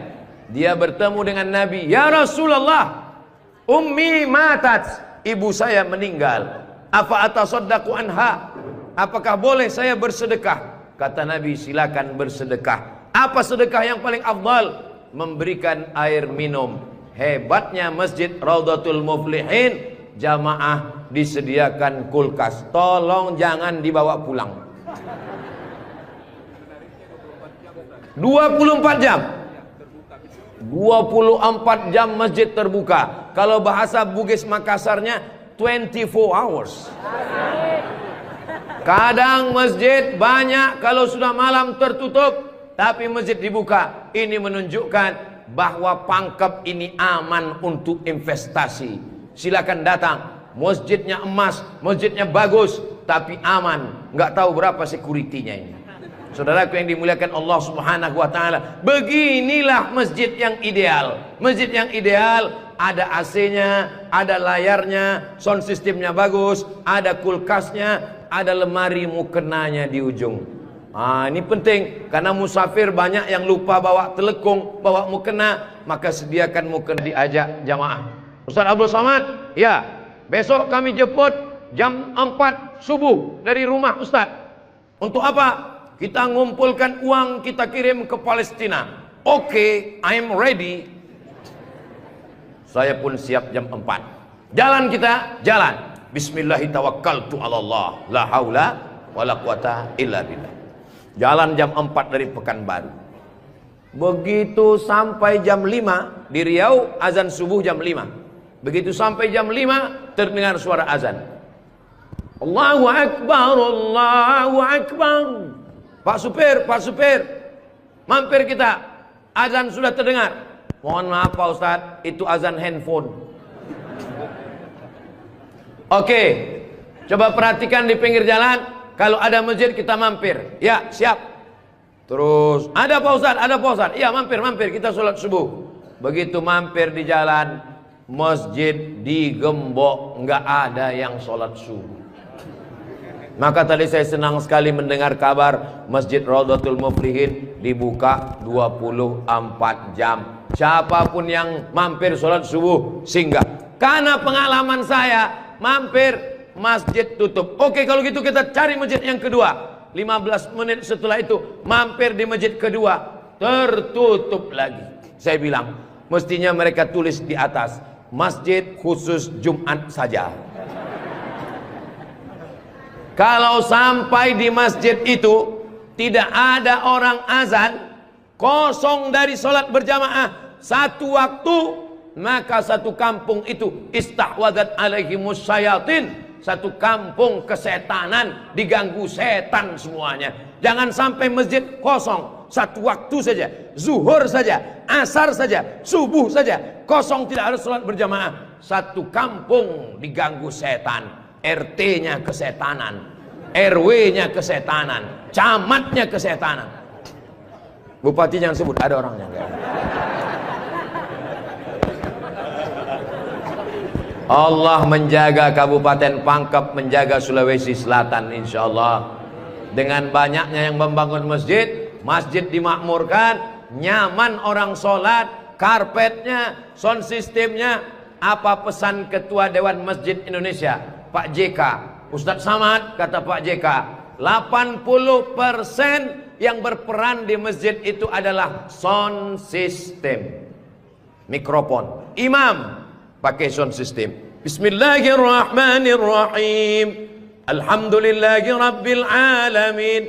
Dia bertemu dengan Nabi. Ya Rasulullah, ummi matat, ibu saya meninggal. Apa atasaddaqu anha? Apakah boleh saya bersedekah? Kata Nabi, silakan bersedekah. Apa sedekah yang paling afdal? Memberikan air minum. Hebatnya masjid Rawdatul Muflihin, jamaah disediakan kulkas. Tolong jangan dibawa pulang. 24 jam. 24 jam masjid terbuka. Kalau bahasa Bugis Makassarnya 24 hours. Kadang masjid banyak, kalau sudah malam tertutup, tapi masjid dibuka. Ini menunjukkan bahwa Pangkep ini aman untuk investasi. Silakan datang. Masjidnya emas, masjidnya bagus, tapi aman. Nggak tahu berapa security-nya ini. Saudaraku yang dimuliakan Allah Subhanahu wa taala, beginilah masjid yang ideal. Masjid yang ideal ada AC-nya, ada layarnya, sound systemnya bagus, ada kulkasnya, ada lemari mukenanya di ujung. Ini penting karena musafir banyak yang lupa bawa telekung, bawa mukena, maka sediakan mukena. Diajak jamaah. Ustaz Abdul Somad, ya, besok kami jemput jam 4 subuh dari rumah Ustaz. Untuk apa? Kita ngumpulkan uang, kita kirim ke Palestina. Oke, I'm ready. Saya pun siap jam 4. Jalan kita, jalan. Bismillahirrahmanirrahim. La haula wala quwata illa billah. Jalan jam 4 dari Pekanbaru. Begitu sampai jam 5 di Riau, azan subuh jam 5. Begitu sampai jam 5 terdengar suara azan. Allahu Akbar, Allahu Akbar. Pak supir, mampir kita. Azan sudah terdengar. Mohon maaf Pak Ustadz, itu azan handphone. Oke, coba perhatikan di pinggir jalan. Kalau ada masjid kita mampir. Ya, siap. Terus, ada Pak Ustadz, ada Pak Ustadz. Iya, mampir, kita sholat subuh. Begitu mampir di jalan, masjid digembok, nggak ada yang sholat subuh. Maka tadi saya senang sekali mendengar kabar Masjid Rawdatul Muflihin dibuka 24 jam. Siapapun yang mampir sholat subuh singgah. Karena pengalaman saya, mampir masjid tutup. Oke, kalau gitu kita cari masjid yang kedua. 15 menit setelah itu mampir di masjid kedua, tertutup lagi. Saya bilang, mestinya mereka tulis di atas, masjid khusus Jumat saja. Kalau sampai di masjid itu tidak ada orang azan, kosong dari sholat berjamaah satu waktu, maka satu kampung itu istahwadat alaihimus syayatin, satu kampung kesetanan, diganggu setan semuanya. Jangan sampai masjid kosong satu waktu saja, zuhur saja, asar saja, subuh saja, kosong tidak ada sholat berjamaah. Satu kampung diganggu setan. RT-nya kesetanan, RW-nya kesetanan, camatnya kesetanan. Bupati jangan sebut, ada orangnya enggak. Allah menjaga Kabupaten Pangkep, menjaga Sulawesi Selatan insyaallah. Dengan banyaknya yang membangun masjid, masjid dimakmurkan, nyaman orang sholat, karpetnya, sound systemnya. Apa pesan Ketua Dewan Masjid Indonesia, Pak JK? Ustadz Samad, kata Pak JK, 80% yang berperan di masjid itu adalah sound system, mikrofon. Imam pakai sound system, Bismillahirrahmanirrahim. Alhamdulillahi rabbil alamin.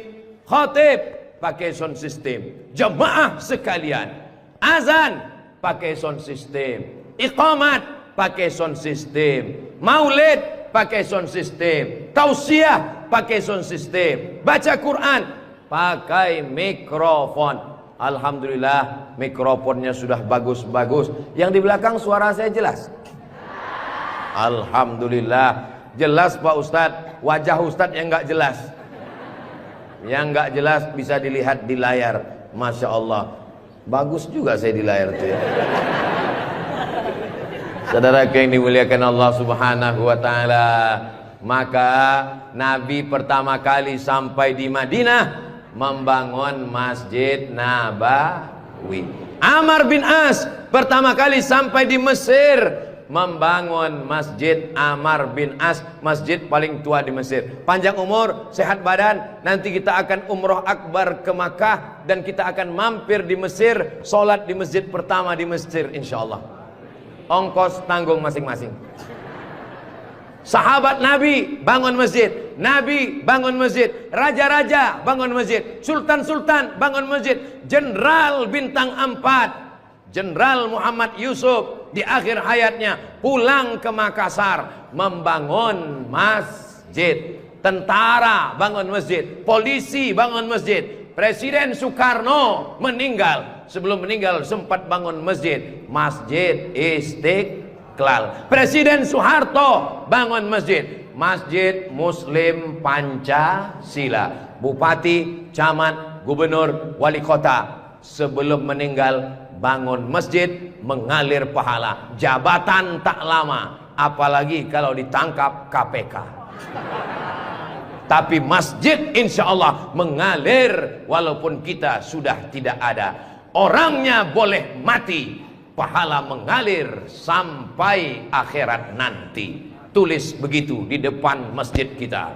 Khatib pakai sound system. Jamaah sekalian, azan pakai sound system. Iqamat pakai sound system. Maulid pakai sound system. Tausiah pakai sound system. Baca Quran pakai mikrofon. Alhamdulillah mikrofonnya sudah bagus-bagus. Yang di belakang suara saya jelas? Alhamdulillah jelas Pak Ustadz. Wajah Ustadz yang nggak jelas. Yang nggak jelas bisa dilihat di layar. Masya Allah, bagus juga saya di layar tuh ya. Saudara yang dimuliakan Allah Subhanahu wa Ta'ala, maka Nabi pertama kali sampai di Madinah membangun Masjid Nabawi. Amr bin As pertama kali sampai di Mesir membangun Masjid Amr bin As, masjid paling tua di Mesir. Panjang umur, sehat badan, nanti kita akan umroh akbar ke Makkah dan kita akan mampir di Mesir, sholat di masjid pertama di Mesir insyaallah. Ongkos tanggung masing-masing. Sahabat Nabi bangun masjid, Nabi bangun masjid, raja-raja bangun masjid, sultan-sultan bangun masjid, jenderal bintang 4, Jenderal Muhammad Yusuf di akhir hayatnya pulang ke Makassar membangun masjid. Tentara bangun masjid, polisi bangun masjid. Presiden Soekarno meninggal, sebelum meninggal sempat bangun masjid, Masjid Istiqlal. Presiden Soeharto bangun masjid, Masjid Muslim Pancasila. Bupati, camat, gubernur, wali kota sebelum meninggal bangun masjid, mengalir pahala. Jabatan tak lama, apalagi kalau ditangkap KPK. Tapi masjid insya Allah mengalir walaupun kita sudah tidak ada. Orangnya boleh mati, pahala mengalir sampai akhirat nanti. Tulis begitu di depan masjid kita.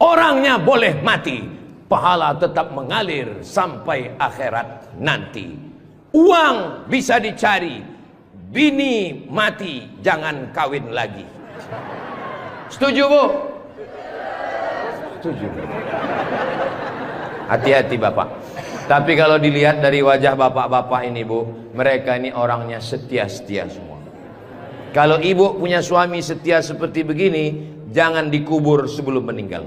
Orangnya boleh mati, pahala tetap mengalir sampai akhirat nanti. Uang bisa dicari, bini mati jangan kawin lagi. Setuju Bu? Setuju. Hati-hati Bapak. Tapi kalau dilihat dari wajah bapak-bapak ini Bu, mereka ini orangnya setia-setia semua. Kalau ibu punya suami setia seperti begini, jangan dikubur sebelum meninggal.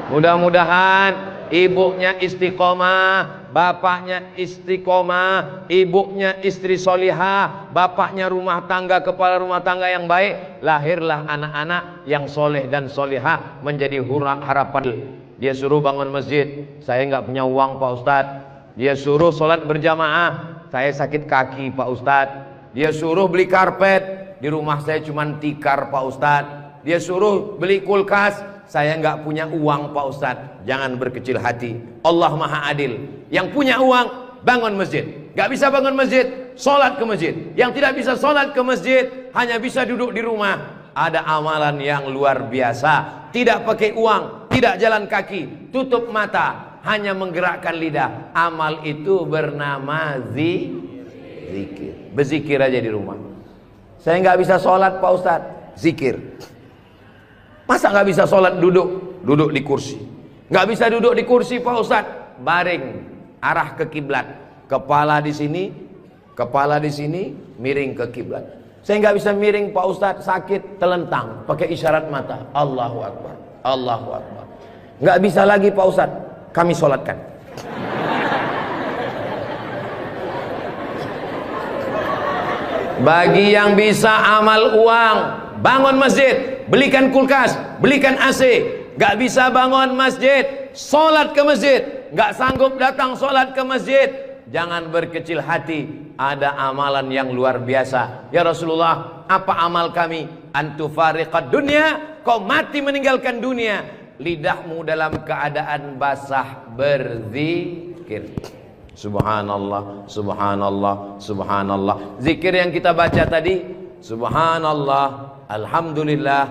Mudah-mudahan ibunya istiqomah, bapaknya istiqomah, ibunya istri solihah, bapaknya rumah tangga, kepala rumah tangga yang baik. Lahirlah anak-anak yang soleh dan solihah menjadi harapan. Dia suruh bangun masjid, saya nggak punya uang Pak Ustadz. Dia suruh sholat berjamaah, saya sakit kaki Pak Ustadz. Dia suruh beli karpet, di rumah saya cuma tikar Pak Ustadz. Dia suruh beli kulkas, saya nggak punya uang Pak Ustadz. Jangan berkecil hati, Allah Maha Adil. Yang punya uang bangun masjid, nggak bisa bangun masjid, sholat ke masjid. Yang tidak bisa sholat ke masjid, hanya bisa duduk di rumah. Ada amalan yang luar biasa, tidak pakai uang, tidak jalan kaki, tutup mata, hanya menggerakkan lidah. Amal itu bernama zikir. Berzikir aja di rumah. Saya nggak bisa sholat Pak Ustadz, zikir. Masa nggak bisa sholat duduk? Duduk di kursi. Nggak bisa duduk di kursi Pak Ustadz, baring, arah ke kiblat. Kepala di sini, miring ke kiblat. Saya nggak bisa miring Pak Ustadz, sakit, telentang, pakai isyarat mata. Allahu Akbar, Allahu Akbar. Nggak bisa lagi Pak Ustadz, kami sholatkan. Bagi yang bisa amal uang, bangun masjid, belikan kulkas, belikan AC. Nggak bisa bangun masjid, sholat ke masjid. Nggak sanggup datang sholat ke masjid, jangan berkecil hati. Ada amalan yang luar biasa. Ya Rasulullah, apa amal kami? Antufariqad dunya, kau mati meninggalkan dunia, lidahmu dalam keadaan basah berzikir. Subhanallah, subhanallah, subhanallah. Zikir yang kita baca tadi, subhanallah, alhamdulillah,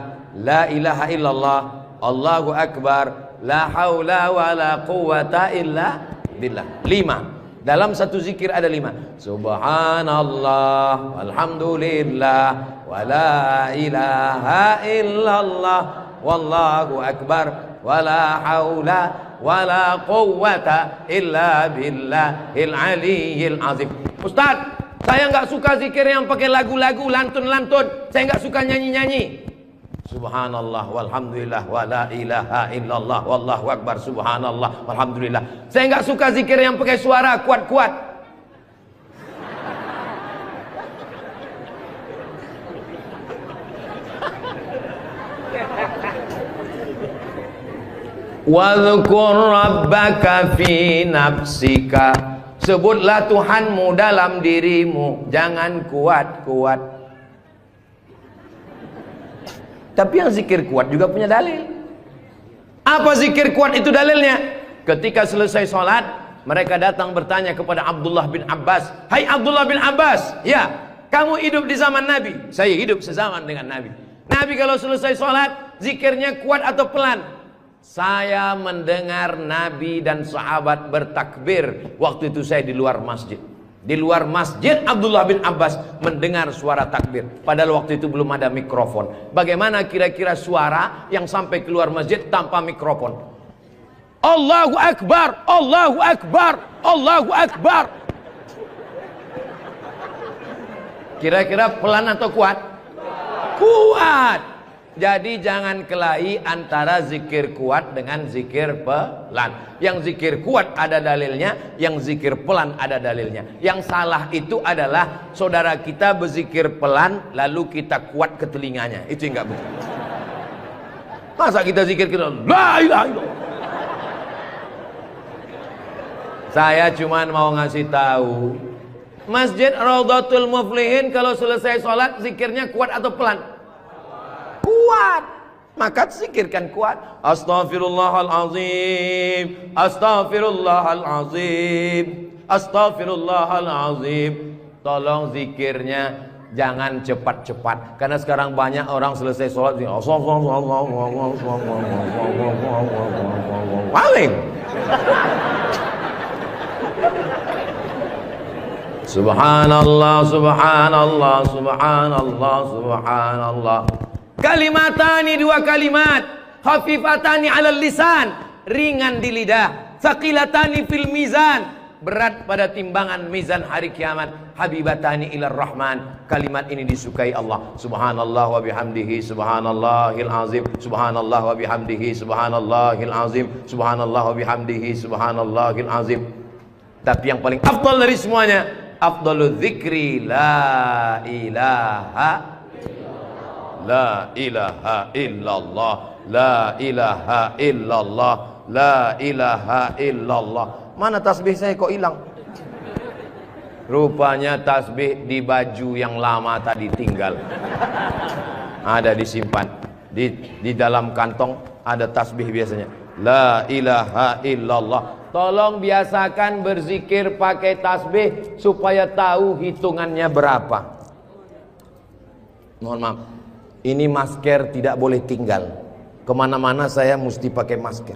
la ilaha illallah, Allahu akbar, la haula wa la quwata illa billah. 5. Dalam satu zikir ada 5. Subhanallah, alhamdulillah, wala ilaha illallah, wallahu akbar, wala haula wala quwwata illa billahil aliyyil azim. Ustaz, saya nggak suka zikir yang pakai lagu-lagu, lantun-lantun. Saya nggak suka nyanyi-nyanyi. Subhanallah walhamdulillah wala ilaha illallah wallahu akbar subhanallah walhamdulillah. Saya nggak suka zikir yang pakai suara kuat-kuat. Wadhkur rabbaka fi nafsika. Sebutlah Tuhanmu dalam dirimu, jangan kuat-kuat. Tapi yang zikir kuat juga punya dalil. Apa zikir kuat itu dalilnya? Ketika selesai sholat, mereka datang bertanya kepada Abdullah bin Abbas. Hai Abdullah bin Abbas, ya, kamu hidup di zaman Nabi. Saya hidup sezaman dengan Nabi. Nabi kalau selesai sholat, zikirnya kuat atau pelan? Saya mendengar Nabi dan sahabat bertakbir. Waktu itu saya di luar masjid. Di luar masjid Abdullah bin Abbas mendengar suara takbir. Padahal waktu itu belum ada mikrofon. Bagaimana kira-kira suara yang sampai keluar masjid tanpa mikrofon? Allahu Akbar, Allahu Akbar, Allahu Akbar. Kira-kira pelan atau kuat? Kuat. Jadi jangan kelahi antara zikir kuat dengan zikir pelan. Yang zikir kuat ada dalilnya, yang zikir pelan ada dalilnya. Yang salah itu adalah saudara kita berzikir pelan lalu kita kuat ke telinganya. Itu yang enggak betul. Masa kita zikir kita la ilaha illallah. Saya cuman mau ngasih tahu, Masjid Raudhatul Muflihin kalau selesai sholat zikirnya kuat atau pelan? Kuat. Maka zikirkan kuat. Astaghfirullahalazim, astaghfirullahalazim, astaghfirullahalazim. Tolong zikirnya jangan cepat-cepat. Karena sekarang banyak orang selesai sholat paling Subhanallah, subhanallah, subhanallah, subhanallah. Kalimatani, 2 kalimat, khafifatani 'alal lisan, ringan di lidah, tsaqilatani fil mizan, berat pada timbangan mizan hari kiamat, habibatani ilar rahman. Kalimat ini disukai Allah. Subhanallah wa bihamdihi subhanallahil azim, subhanallah wa bihamdihi subhanallahil azim, subhanallah wa bihamdihi subhanallahil azim. Tapi yang paling afdal dari semuanya, afdalul dzikri la ilaha la ilaha illallah, la ilaha illallah, la ilaha illallah. Mana tasbih saya kok hilang? Rupanya tasbih di baju yang lama tadi tinggal. Ada disimpan di dalam kantong, ada tasbih biasanya. La ilaha illallah. Tolong biasakan berzikir pakai tasbih supaya tahu hitungannya berapa. Mohon maaf, ini masker tidak boleh tinggal. Kemana-mana saya mesti pakai masker.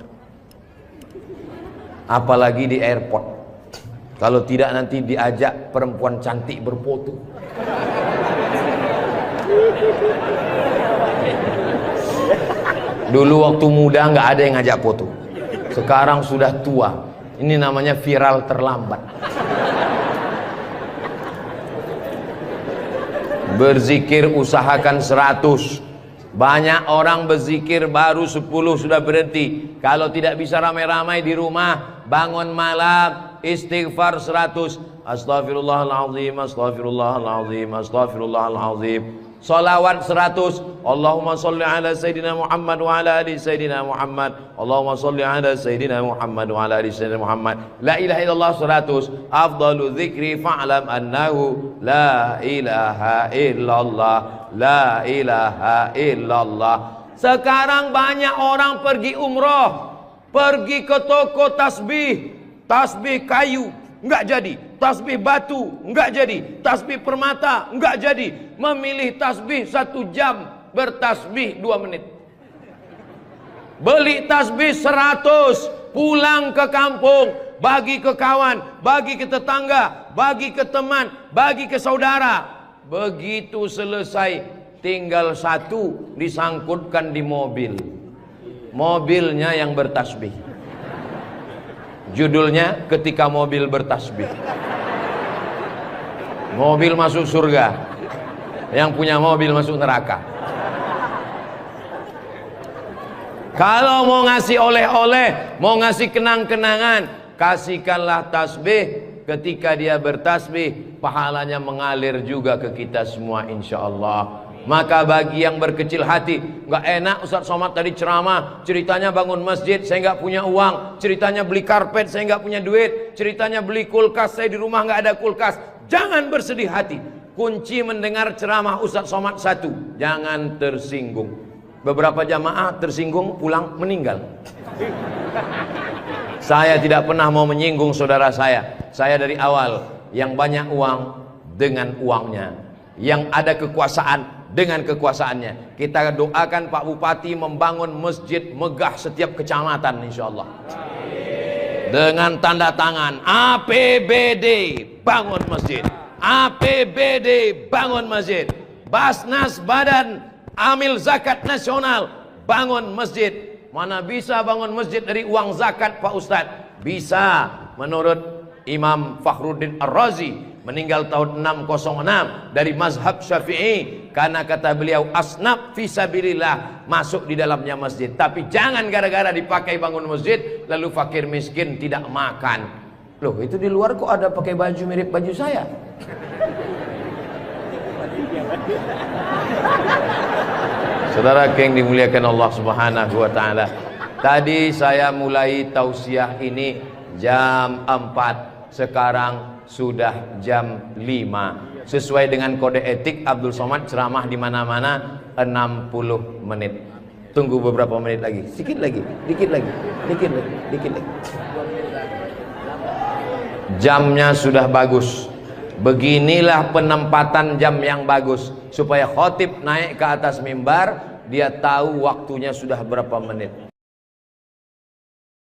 Apalagi di airport. Kalau tidak nanti diajak perempuan cantik berfoto. Dulu waktu muda nggak ada yang ngajak foto. Sekarang sudah tua. Ini namanya viral terlambat. Berzikir usahakan 100. Banyak orang berzikir baru 10 sudah berhenti. Kalau tidak bisa ramai-ramai di rumah, bangun malam istighfar 100. Astaghfirullahalazim, astaghfirullahalazim, astaghfirullahalazim. Salawat 100. Allahumma sholli ala Sayyidina Muhammad wa ala ali Sayyidina Muhammad. Allahumma sholli ala Sayyidina Muhammad wa ala ali Sayyidina Muhammad. La ilaha illallah 100. Afdalu dzikri fa'lam annahu la ilaha illallah, la ilaha illallah. Sekarang banyak orang pergi umroh, pergi ke toko tasbih, tasbih kayu enggak jadi, tasbih batu enggak jadi, tasbih permata enggak jadi. Memilih tasbih 1 jam, bertasbih 2 menit. Beli tasbih 100, pulang ke kampung bagi ke kawan, bagi ke tetangga, bagi ke teman, bagi ke saudara. Begitu selesai, tinggal satu disangkutkan di mobil. Mobilnya yang bertasbih. Judulnya ketika mobil bertasbih. Mobil masuk surga, yang punya mobil masuk neraka. Kalau mau ngasih oleh-oleh, mau ngasih kenang-kenangan, kasihkanlah tasbih. Ketika dia bertasbih, pahalanya mengalir juga ke kita semua insya Allah. Maka bagi yang berkecil hati, nggak enak Ustaz Somad tadi ceramah, ceritanya bangun masjid, saya nggak punya uang, ceritanya beli karpet, saya nggak punya duit, ceritanya beli kulkas, saya di rumah nggak ada kulkas. Jangan bersedih hati. Kunci mendengar ceramah Ustaz Somad satu, jangan tersinggung. Beberapa jamaah tersinggung, pulang meninggal. Saya tidak pernah mau menyinggung saudara saya. Saya dari awal, yang banyak uang dengan uangnya, yang ada kekuasaan dengan kekuasaannya. Kita doakan Pak Bupati membangun masjid megah setiap kecamatan insyaallah. Dengan tanda tangan APBD bangun masjid, APBD bangun masjid, Basnas Badan Amil Zakat Nasional bangun masjid. Mana bisa bangun masjid dari uang zakat Pak Ustadz? Bisa. Menurut Imam Fakhruddin Ar-Razi, meninggal tahun 606, dari mazhab Syafi'i, karena kata beliau asnaf fisabilillah, masuk di dalamnya masjid. Tapi jangan gara-gara dipakai bangun masjid lalu fakir miskin tidak makan. Loh, itu di luar kok ada pakai baju mirip baju saya? Saudara yang dimuliakan Allah Subhanahu wa taala. Tadi saya mulai tausiah ini jam 4. Sekarang sudah jam 5. Sesuai dengan kode etik Abdul Somad ceramah di mana-mana 60 menit. Tunggu beberapa menit lagi. Sedikit lagi, dikit lagi, dikit lagi, dikit lagi. Jamnya sudah bagus. Beginilah penempatan jam yang bagus, supaya khotib naik ke atas mimbar, dia tahu waktunya sudah berapa menit.